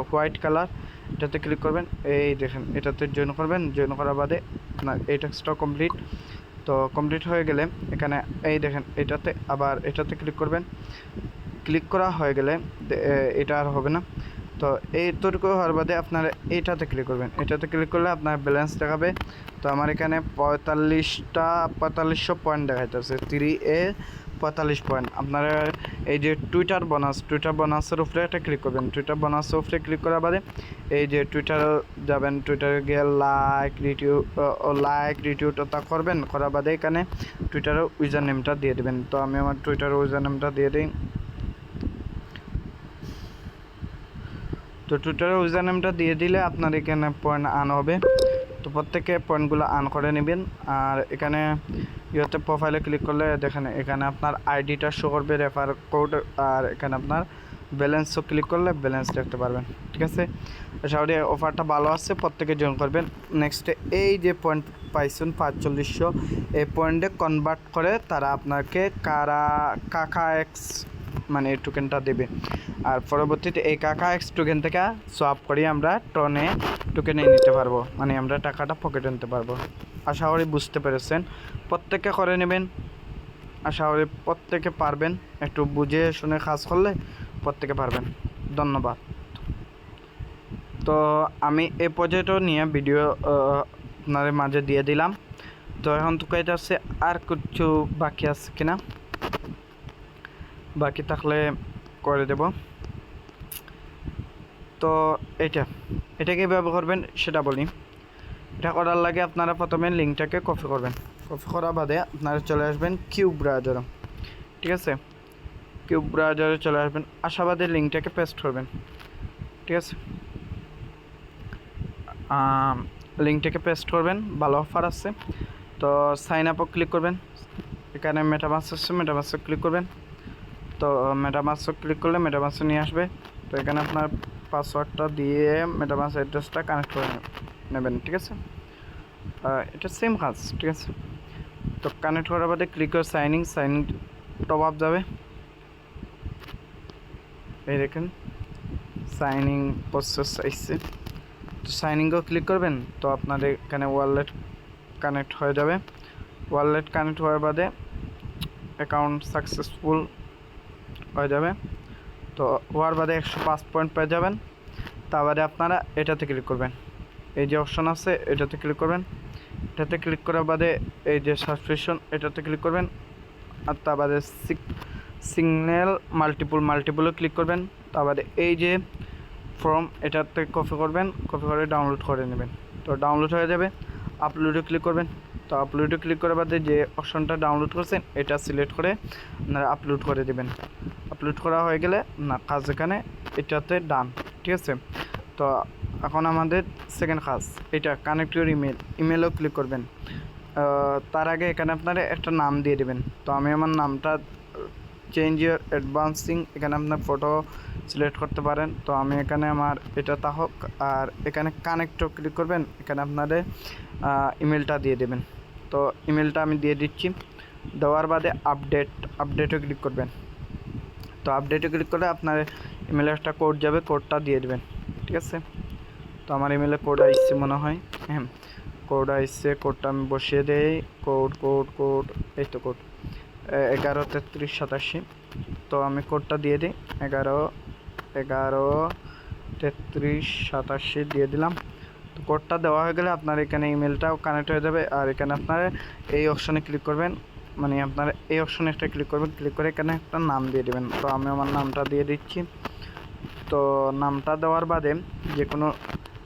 হোয়াইট কালার, এটাতে ক্লিক করবেন। এই দেখেন এটাতে জয়েন করবেন। জয়েন করার বাদে আপনার এই টাক্সটাও কমপ্লিট। তো কমপ্লিট হয়ে গেলে এখানে এই দেখেন এটাতে ক্লিক করবেন। ক্লিক করা হয়ে গেলে এটা আর হবে না। তো এইটুকু হওয়ার বাদে আপনারা এইটাতে ক্লিক করবেন। এটাতে ক্লিক করলে আপনার ব্যালেন্স দেখাবে। তো আমার এখানে 4500 পয়েন্ট দেখাইতেছে, 3A 45 পয়েন্ট। আপনারা এই যে টুইটার বোনাসের উপরে একটা ক্লিক করবেন। টুইটার বোনাসের উপরে ক্লিক করার বাদে এই যে টুইটারে যাবেন, টুইটারে গিয়ে লাইক রিটিউট ওটা করবেন। করার বাদে এখানে টুইটারের ইউজার নেমটা দিয়ে দেবেন। তো আমি আমার টুইটারের ইউজার নেমটা দিয়ে দিই। তো টুইটারের ইউজার নেমটা দিয়ে দিলে আপনার এখানে পয়েন্ট আর্ন হবে। তো প্রত্যেকে পয়েন্টগুলো আর্ন করে নেবেন। আর এখানে ইয়েতে প্রোফাইলে ক্লিক করলে দেখেন এখানে আপনার আইডিটা শো করবে, রেফার কোড, আর এখানে আপনার ব্যালেন্সও ক্লিক করলে ব্যালেন্স দেখতে পারবেন। ঠিক আছে, আশা করি অফারটা ভালো আছে, প্রত্যেকে জয়েন করবেন। নেক্সটে এই যে পয়েন্ট পাইছেন 4500, এই পয়েন্টে কনভার্ট করে তারা আপনাকে কাকা এক্স মানে এই টোকেনটা দেবে। আর পরবর্তীতে এই কাকা এক্স টোকেন থেকে সোয়াপ করি আমরা টনে টোকেনে নিতে পারবো, মানে আমরা টাকাটা পকেটে নিতে পারবো। আশা করি বুঝতে পেরেছেন, প্রত্যেকে করে নেবেন। আশা করি প্রত্যেকে পারবেন, একটু বুঝে শুনে কাজ করলে প্রত্যেকে পারবেন। ধন্যবাদ। তো আমি এই প্রজেক্টও নিয়ে ভিডিও আপনাদের মাঝে দিয়ে দিলাম। তো এখন তো এটা আছে, আর কিছু বাকি আছে কিনা, বাকি থাকলে করে দেব। তো এটা কীভাবে করবেন সেটা বলি। এটা করার লাগে আপনারা প্রথমে লিঙ্কটাকে কপি করবেন। কপি করার বাদে আপনারা চলে আসবেন কিউব ব্রাউজারে। ঠিক আছে, কিউব ব্রাউজারে চলে আসবেন, আশাবাদে লিঙ্কটাকে পেস্ট করবেন। ঠিক আছে, লিঙ্কটাকে পেস্ট করবেন, ভালো অফার আছে। তো সাইন আপও ক্লিক করবেন, এখানে মেটামাস আছে, মেটামাসে ক্লিক করবেন। তো মেটামাসে ক্লিক করলে মেটামাসে নিয়ে আসবে। তো এখানে আপনার পাসওয়ার্ডটা দিয়ে মেটামাস অ্যাড্রেসটা কানেক্ট করে নেবেন। ঠিক আছে, এটা সেম কাজ। ঠিক আছে, তো কানেক্ট করার বাদে ক্লিক করে সাইনিং টপ আপ যাবে। এই দেখেন সাইনিং প্রসেস আসছে। তো সাইনিংও ক্লিক করবেন। তো আপনাদের এখানে ওয়ালেট কানেক্ট হয়ে যাবে। ওয়ালেট কানেক্ট হওয়ার বাদে অ্যাকাউন্ট সাকসেসফুল হয়ে যাবে। তো হওয়ার বাদে 105 পয়েন্ট পেয়ে যাবেন। তারপরে আপনারা এটাতে ক্লিক করবেন, এই যে অপশন আছে এটাতে ক্লিক করবেন। এটাতে ক্লিক করার বাদে এই যে সাবস্ক্রিপশন এটাতে ক্লিক করবেন। আর তারপরে সিগন্যাল মাল্টিপলও ক্লিক করবেন। তারপরে এই যে ফর্ম এটাতে কপি করবেন, কপি করে ডাউনলোড করে নেবেন। তো ডাউনলোড হয়ে যাবে। আপলোডে ক্লিক করবেন। তো আপলোডে ক্লিক করার বাদে যে অপশনটা ডাউনলোড করছেন এটা সিলেক্ট করে আপনারা আপলোড করে দেবেন। আপলোড করা হয়ে গেলে না কাজ এখানে এটাতে ডান। ঠিক আছে, তো এখন আমাদের সেকেন্ড কাজ এটা কানেক্ট ইউর ইমেলও ক্লিক করবেন। তার আগে এখানে আপনারা একটা নাম দিয়ে দেবেন। তো আমি আমার নামটা চেঞ্জ ইউর অ্যাডভান্সিং, এখানে আপনার ফটো সিলেক্ট করতে পারেন। তো আমি এখানে আমার এটা তা হোক। আর এখানে কানেক্টও ক্লিক করবেন, এখানে আপনাদের ইমেলটা দিয়ে দেবেন। তো ইমেলটা আমি দিয়ে দিচ্ছি। দেওয়ার বাদে আপডেটও ক্লিক করবেন। তো আপডেটে ক্লিক করলে আপনার ইমেলে একটা কোড যাবে, কোডটা দিয়ে দেবেন। ঠিক আছে, তো আমার ইমেলে কোড আসছে মনে হয়, হ্যাঁ কোড আসছে, কোডটা আমি বসিয়ে দেই। কোড এই তো কোড 113387। তো আমি কোডটা দিয়ে দিই 113387 দিয়ে দিলাম। তো কোডটা দেওয়া হয়ে গেলে আপনার এখানে ইমেলটাও কানেক্ট হয়ে যাবে। আর এখানে আপনারা এই অপশনে ক্লিক করবেন, মানে আপনারা এই অপশনে একটা ক্লিক করবেন, ক্লিক করে এখানে একটা নাম দিয়ে দেবেন। তো আমি আমার নামটা দিয়ে দিচ্ছি। তো নামটা দেওয়ার বাদে যে কোনো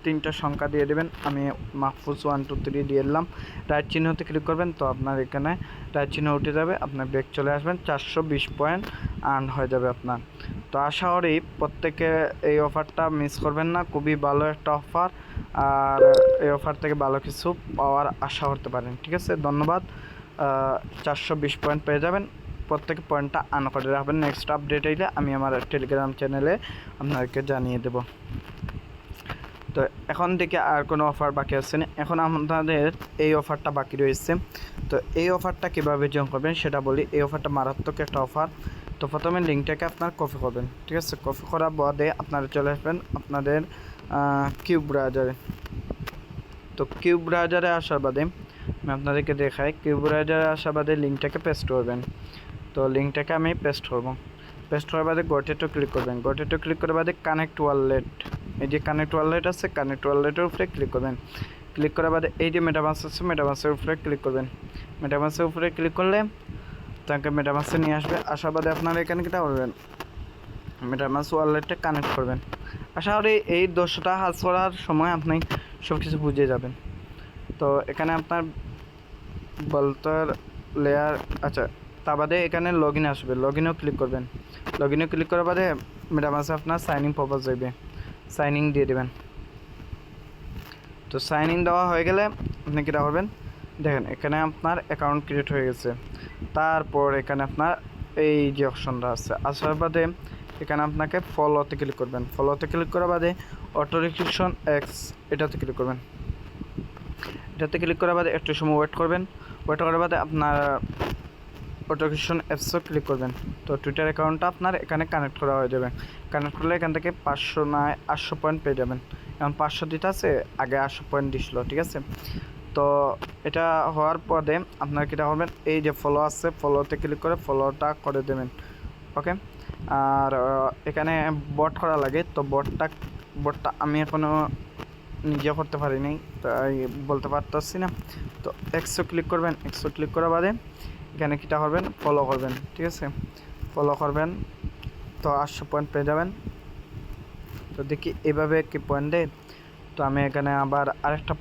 3টা সংখ্যা দিয়ে দেবেন। আমি মাহফুজ 1 2 3 দিয়ে দিলাম। রাইট চিহ্নতে ক্লিক করবেন। তো আপনার এখানে রাইট চিহ্ন উঠে যাবে, আপনার ব্যাক চলে আসবেন, 420 পয়েন্ট আর্ন হয়ে যাবে আপনার। তো আশা করি প্রত্যেকে এই অফারটা মিস করবেন না, খুবই ভালো একটা অফার। আর এই অফার থেকে ভালো কিছু পাওয়ার আশা করতে পারেন। ঠিক আছে, ধন্যবাদ। 420 পয়েন্ট পেয়ে যাবেন, প্রত্যেক পয়েন্টটা আর্ন করে রাখবেন। নেক্সট আপডেট এলে আমি আমার টেলিগ্রাম চ্যানেলে আপনাদেরকে জানিয়ে দেব। তো এখন থেকে আর কোনো অফার বাকি আছে না, এখন আমাদের এই অফারটা বাকি রয়েছে। তো এই অফারটা কীভাবে জয়েন করবেন সেটা বলি। এই অফারটা মারাত্মক একটা অফার। তো প্রথমে লিঙ্কটাকে আপনার কপি করবেন। ঠিক আছে, কপি করার বাদে আপনারা চলে আসবেন আপনাদের কিউব ব্রাউজারে। তো কিউব ব্রাউজারে আসার বাদে আমি আপনাদেরকে দেখাই, কিউব ব্রাউজারে আসার বাদে লিঙ্কটাকে পেস্ট করবেন। তো লিঙ্কটাকে আমি পেস্ট করব। পেস্ট করার বাদে গটেটও ক্লিক করবেন। গটেটও ক্লিক করার বাদে কানেক্ট ওয়ালেট, এই যে কানেক্ট ওয়ালেট আছে, কানেক্ট ওয়ালেটের উপরে ক্লিক করবেন। ক্লিক করার বাদে এই যে মেটামাস আছে, মেটামাসের উপরে ক্লিক করবেন। মেটামাসের উপরে ক্লিক করলে আপনাকে মেটামাসে নিয়ে আসবে। আসার বাদে আপনারা এখানে কিটা করবেন, মেটামাস ওয়ালেটে কানেক্ট করবেন। আশা করি এই 10টা কাজ করার সময় আপনি সব কিছু বুঝে যাবেন। তো এখানে আপনার বলতার লেয়ার, আচ্ছা তা বাদে এখানে লগ ইন আসবে, লগ ইনও ক্লিক করবেন। লগ ইনও ক্লিক করার বাদে মেটামাসে আপনার সাইন ইন প্রপোজ যাবে, সাইন ইন দিয়ে দেবেন। তো সাইন ইন দেওয়া হয়ে গেলে আপনি কীটা করবেন, দেখেন এখানে আপনার অ্যাকাউন্ট ক্রিয়েট হয়ে গেছে। তারপর এখানে আপনার এই যে অপশনটা আছে, আসার বাদে এখানে আপনাকে ফলোতে ক্লিক করবেন। ফলোতে ক্লিক করার বাদে অটো রেস্ট্রিকশন এক্স এটাতে ক্লিক করবেন। এটাতে ক্লিক করার বাদে একটু সময় ওয়েট করবেন। ওয়েট করার বাদে আপনার অটোকেশন অ্যাপসও ক্লিক করবেন। তো টুইটার অ্যাকাউন্টটা আপনার এখানে কানেক্ট করা হয়ে যাবে। কানেক্ট করলে এখান থেকে 500 না 800 পয়েন্ট পেয়ে যাবেন। এখন 500 দিতে আছে, আগে 800 পয়েন্ট দিছিল, ঠিক আছে। তো এটা হওয়ার পরে আপনার কীটা করবেন, এই যে ফলো আছে ফলোতে ক্লিক করে ফলোটা করে দেবেন, ওকে। আর এখানে বট করা লাগে, তো বটটা আমি এখনও নিজে করতে পারিনি, তাই বলতে পারতেছি না। তো এক্সো ক্লিক করবেন। এক্সো ক্লিক করার বাদে এখানে কীটা করবেন, ফলো করবেন, ঠিক আছে। ফলো করবেন, তো 800 পয়েন্ট পেয়ে যাবেন। তো দেখি এভাবে কি পয়েন্ট দেয়। তো আমি এখানে আবার আরেকটা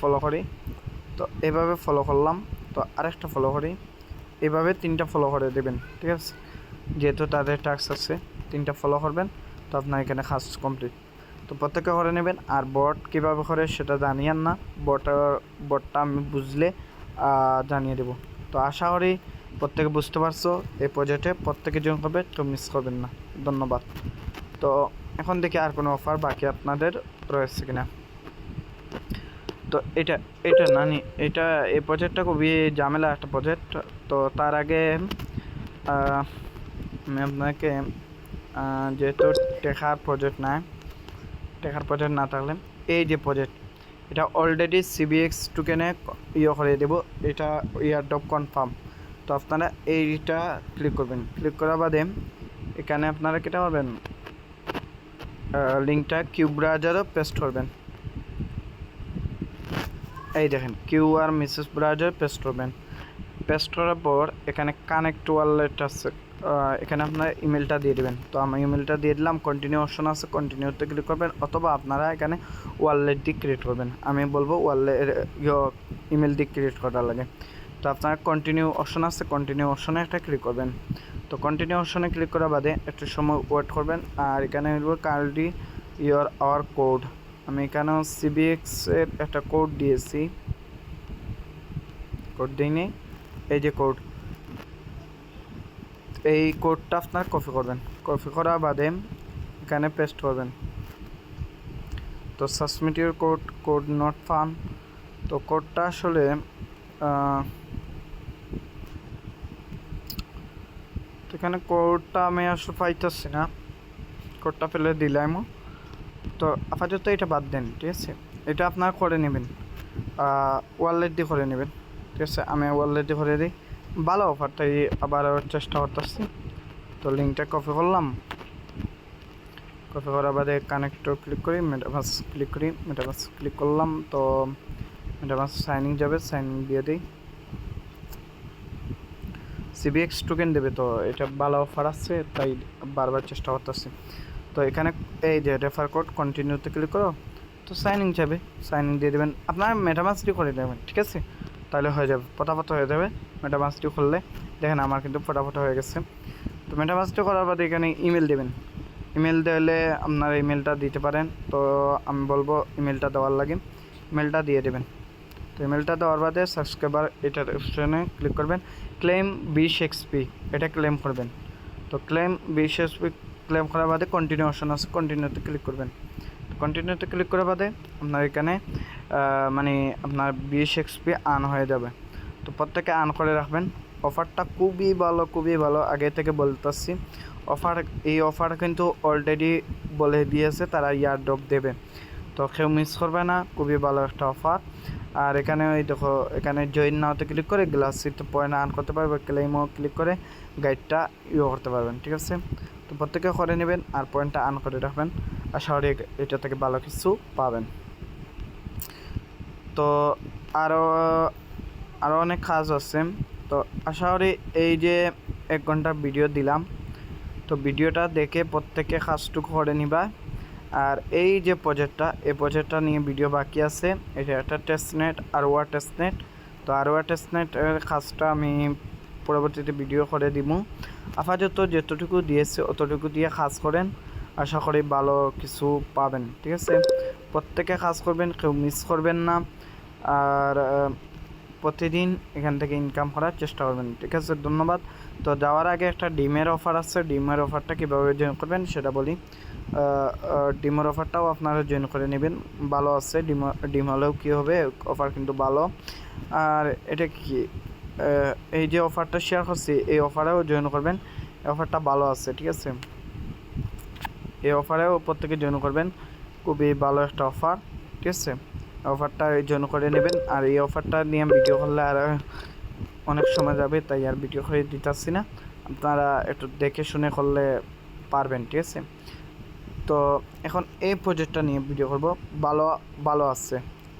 ফলো করি, তো এভাবে ফলো করলাম। তো আরেকটা ফলো করি, এভাবে 3টা ফলো করে দেবেন, ঠিক আছে। যেহেতু তাদের টাস্ক আছে 3টা ফলো করবেন, তো আপনার এখানে কাজ কমপ্লিট। তো প্রত্যেকে করে নেবেন। আর বট কীভাবে করে সেটা জানিয়েন না, বটটা আমি বুঝলে জানিয়ে দেব। তো আশা করি প্রত্যেকে বুঝতে পারছো। এই প্রজেক্টে প্রত্যেকে জয়েন করবে, তো মিস করবেন না। ধন্যবাদ। তো এখন দেখি আর কোনো অফার বাকি আপনাদের রয়েছে কিনা। তো এটা নানি এটা এই প্রজেক্টটা খুবই ঝামেলা একটা প্রজেক্ট। তো তার আগে আমি আপনাকে যেহেতু টেকার প্রজেক্ট না থাকলে এই যে প্রজেক্ট, এটা অলরেডি সিবিএক্স টোকেনে করে দেব, এটা ইয়ারড্রপ কনফার্ম। তো আপনারা এইটা ক্লিক করবেন। ক্লিক করার বাদে এখানে আপনারা কেটে পাবেন, লিঙ্কটা কিউ ব্রাউজারও পেস্ট করবেন। এই দেখেন Q R message browser paste করবেন। পেস্ট করার পর এখানে কানেক্ট ওয়ালেট আছে, এখানে আপনার ইমেলটা দিয়ে দেবেন। তো আমি ইমেলটা দিয়ে দিলাম। কন্টিনিউ অপশন আছে, কন্টিনিউতে ক্লিক করবেন, অথবা আপনারা এখানে ওয়ালেট দিয়ে ক্রিয়েট করবেন। আমি বলবো ইমেল দিয়ে ক্রিয়েট করা লাগে। তো আপনার কন্টিনিউ অপশন আছে, কন্টিনিউ অপশনে একটা ক্লিক করবেন। তো কন্টিনিউ অপশনে ক্লিক করার বাদে একটু সময় ওয়েট করবেন। আর এখানে কার্ডি আওয়ার কোড, আমি এখানেও সিবিএক্সের একটা কোড দিয়েছি, কোড দিইনি, এই যে কোড, এই কোডটা আপনার কপি করবেন। কপি করার বাদে এখানে পেস্ট করবেন। তো submit your code not found. তো কোডটা আসলে এখানে কোডটা আমি আসলে পাইতেছি না, কোডটা ফেলে দিলাম। তো আপাতত এটা বাদ দেন, ঠিক আছে। এটা আপনার করে নেবেন, ওয়ালেট দিয়ে করে নেবেন, ঠিক আছে। আমি ওয়ালেট দিয়ে করে দিই, ভালো অফার, তাই আবার চেষ্টা করতেছি। তো লিঙ্কটা কপি করলাম, কপি করার বাদে কানেক্টর ক্লিক করি, মেটামাস ক্লিক করলাম। তো মেটামাস সাইনিং যাবে, সাইনিং দিয়ে দিই। সিবিএক্স টোকেন দেবে, তো এটা ভালো অফার আছে, তাই বারবার চেষ্টা করতেছি। তো এখানে এই যে রেফার কোড, কন্টিনিউতে ক্লিক করো। তো সাইনিং যাবে, সাইনিং দিয়ে দেবেন। আপনার মেটামাসটি করে দেবেন, ঠিক আছে, তাহলে হয়ে যাবে, ফটাফট হয়ে যাবে। মেটামাসটি খুললে দেখেন আমার কিন্তু ফটাফট হয়ে গেছে। তো মেটামাসটি করার বাদে এখানে ইমেল দেবেন। ইমেল দিলে আপনার ইমেলটা দিতে পারেন, তো আমি বলবো ইমেলটা দেওয়ার লাগে, ইমেলটা দিয়ে দেবেন। তো ইমেলটা দেওয়ার বাদে সাবস্ক্রাইবার এটার অপশনে ক্লিক করবেন, ক্লেম 20 এক্সপি, এটা ক্লেম করবেন। তো ক্লেম 20 এক্সপি ক্লেম করার বাদে কন্টিনিউ অপশন আছে, কন্টিনিউতে ক্লিক করবেন। কন্টিনিউতে ক্লিক করার বাদে আপনার এখানে মানে আপনার 20 এক্সপি আর্ন হয়ে যাবে। তো প্রত্যেকে আর্ন করে রাখবেন। অফারটা খুবই ভালো, আগে থেকে বলতেছি। এই অফার কিন্তু অলরেডি বলে দিয়েছে, তারা ইয়ারড্রপ দেবে, তো কেউ মিস করবে না, খুবই ভালো একটা অফার। আর এখানে ওই দেখো, এখানে জয়েন নাওতে ক্লিক করে গ্লাসিতে পয়েন্ট আর্ন করতে পারবে, ক্লেমও ক্লিক করে গাইডটা করতে পারবেন, ঠিক আছে। তো প্রত্যেকে করে নেবেন আর পয়েন্টটা আর্ন করে রাখবেন, আশা করি এটা থেকে ভালো কিছু পাবেন। তো আরও অনেক কাজ আছে। তো আশা করি এই যে 1 ঘন্টা ভিডিও দিলাম, তো ভিডিওটা দেখে প্রত্যেকে কাজটুকু করে নিবা। আর এই যে এই প্রজেক্টটা নিয়ে ভিডিও বাকি আছে। এটা একটা টেস্টনেট আরওয়া টেস্টনেট। তো আরওয়া টেস্টনেটের কাজটা আমি পরবর্তীতে ভিডিও করে দিব। আপাতত যতটুকু দিয়েছে অতটুকু দিয়ে কাজ করেন, আশা করি ভালো কিছু পাবেন। ঠিক আছে, প্রত্যেকে কাজ করবেন, কেউ মিস করবেন না। আর প্রতিদিন এখান থেকে ইনকাম করার চেষ্টা করবেন। ঠিক আছে, ধন্যবাদ। তো যাওয়ার আগে একটা ডিমের অফার আছে। ডিমের অফারটা কীভাবে জয়েন করবেন সেটা বলি। ডিমের অফারটাও আপনারা জয়েন করে নেবেন, ভালো আছে। ডিম হলেও কী হবে, অফার কিন্তু ভালো। আর এটা কি, এই যে অফারটা শেয়ার করছি এই অফারেও জয়েন করবেন, এই অফারটা ভালো আছে। ঠিক আছে, এই অফারেও প্রত্যেকে জয়েন করবেন, খুবই ভালো একটা অফার। ঠিক আছে, অফারটা জয়েন করে নেবেন। আর এই অফারটা নিয়ে ভিডিও করলে আর অনেক সময় যাবে, তাই আর ভিডিও করে দিতেছি না। আপনারা একটু দেখে শুনে করলে পারবেন। ঠিক আছে, তো এখন এই প্রজেক্টটা নিয়ে ভিডিও করব। ভালো আছে।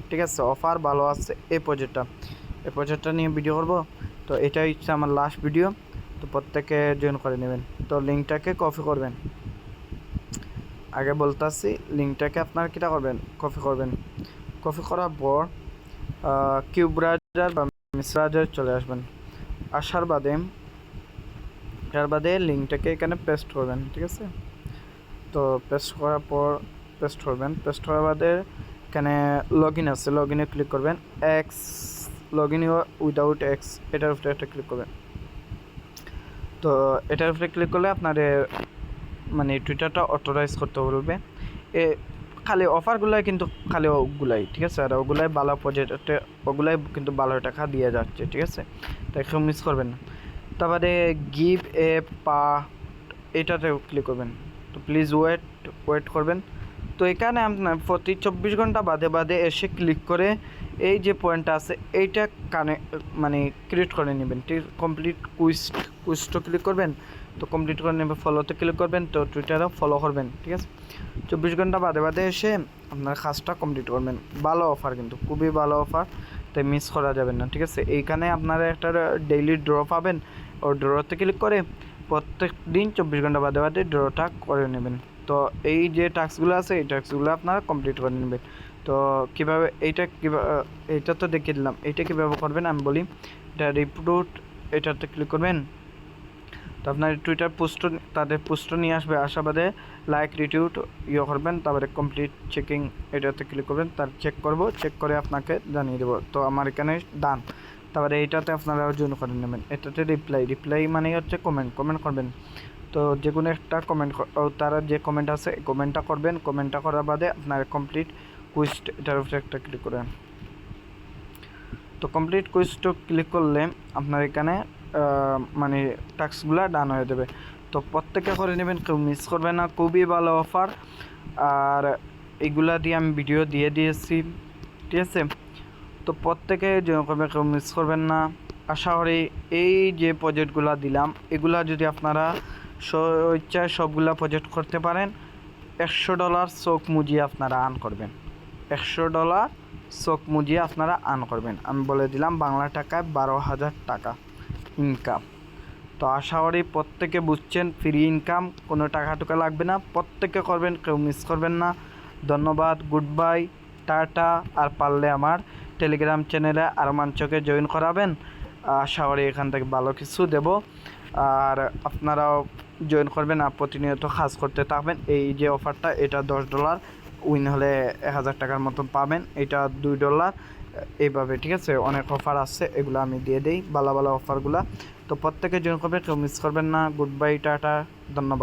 ঠিক আছে, অফার ভালো আছে। এই প্রজেক্টটা নিয়ে ভিডিও করব। তো এটাই হচ্ছে আমার লাস্ট ভিডিও। তো প্রত্যেকে জয়েন করে নেবেন। তো লিঙ্কটাকে কপি করবেন। আগে বলতেছি, লিঙ্কটাকে আপনারা কীটা করবেন, কপি করবেন। কপি করার পর কিউব ব্রাউজার বা মিস ব্রাউজার চলে আসবেন। আসার বাদে লিঙ্কটাকে এখানে পেস্ট করবেন। ঠিক আছে, তো পেস্ট করার পর পেস্ট করার বাদে এখানে লগ ইন আছে, লগ ইনে ক্লিক করবেন। লগ ইন উইদাউট এক্স, এটার উপরে একটা ক্লিক করবেন। তো এটার উপরে ক্লিক করলে আপনার মানে টুইটারটা অথরাইজ করতে বলবে। খালি অফারগুলাই কিন্তু খালি ওগুলাই। ঠিক আছে, আর ওগুলাই ভালো প্রজেক্টে, ওগুলাই কিন্তু ভালো টাকা দিয়ে যাচ্ছে। ঠিক আছে, তাই কেউ মিস করবেন না। তারপরে গিভ এ এটাতে ক্লিক করবেন। তো প্লিজ ওয়েট করবেন। তো এখানে আপনার প্রতি 24 ঘন্টা বাদে এসে ক্লিক করে এই যে পয়েন্টটা আছে এইটা মানে ক্রিয়েট করে নেবেন। ঠিক, কমপ্লিট কুইজটা ক্লিক করবেন। তো কমপ্লিট করে নেবেন, ফলোতে ক্লিক করবেন। তো টুইটারও ফলো করবেন। ঠিক আছে, 24 ঘন্টা বাদে এসে আপনার কাজটা কমপ্লিট করবেন। ভালো অফার, কিন্তু খুবই ভালো অফার, তাই মিস করা যাবে না। ঠিক আছে, এইখানে আপনারা একটা ডেইলি ড্র পাবেন। ও ড্রতে ক্লিক করে প্রত্যেক দিন 24 ঘন্টা বাদে ড্রটা করে নেবেন। তো এই যে টাস্কগুলো আছে এই টাস্কগুলো আপনারা কমপ্লিট করে নেবেন। তো কীভাবে এইটা তো দেখিয়ে দিলাম, এইটা কীভাবে করবেন আমি বলি। এটা রিক্রুট, এটাতে ক্লিক করবেন। তো আপনার টুইটার তাদের পোস্ট নিয়ে আসবে। আশাবাদে লাইক রিটিউট করবেন। তারপরে কমপ্লিট চেকিং, এটাতে ক্লিক করবেন। তার চেক করে আপনাকে জানিয়ে দেবো। তো আমার এখানে ডান। তারপরে এইটাতে আপনারা জয়েন করে নেবেন। এটাতে রিপ্লাই মানে হচ্ছে কমেন্ট করবেন। তো যে কোনো একটা কমেন্ট, তারা যে কমেন্ট আছে কমেন্টটা করবেন। কমেন্টটা করার বাদে আপনার কমপ্লিট কুইজ, এটার উপরে একটা ক্লিক করবেন। তো কমপ্লিট কুইজটা ক্লিক করলে আপনার এখানে মানে টাস্কগুলো ডান হয়ে যাবে। তো প্রত্যেকে করে নেবেন, কেউ মিস করবে না। খুবই ভালো অফার। আর এইগুলা দিয়ে আমি ভিডিও দিয়ে দিয়েছি। ঠিক আছে, তো প্রত্যেকে জয়েন করবেন, কেউ মিস করবেন না। আশা করি এই যে প্রজেক্টগুলো দিলাম এগুলা যদি আপনারা ইচ্ছায় সবগুলা প্রজেক্ট করতে পারেন, $100 চোখ মুজিয়ে আপনারা আর্ন করবেন। $100 চোখ মুজিয়ে আপনারা আর্ন করবেন। আমি বলে দিলাম বাংলা টাকায় 12,000 টাকা ইনকাম। তো আশা করি প্রত্যেকে বুঝছেন, ফ্রি ইনকাম, কোনো টাকা লাগবে না। প্রত্যেকে করবেন, কেউ মিস করবেন না। ধন্যবাদ, গুড বাই, টাটা। আর পারলে আমার টেলিগ্রাম চ্যানেলে আরমাঞ্চকে জয়েন করাবেন। আশা করি এখান থেকে ভালো কিছু দেব। আর আপনারাও জয়েন করবেন আর প্রতিনিয়ত কাজ করতে থাকবেন। এই যে অফারটা, এটা $10, উইন হলে 1,000 টাকার মতন পাবেন। এটা $2 এইভাবে। ঠিক আছে, অনেক অফার আছে, এগুলো আমি দিয়ে দিই, ভালো অফারগুলো। তো প্রত্যেকে জয়েন করবে, কেউ মিস করবেন না। গুড বাই, টাটা, ধন্যবাদ।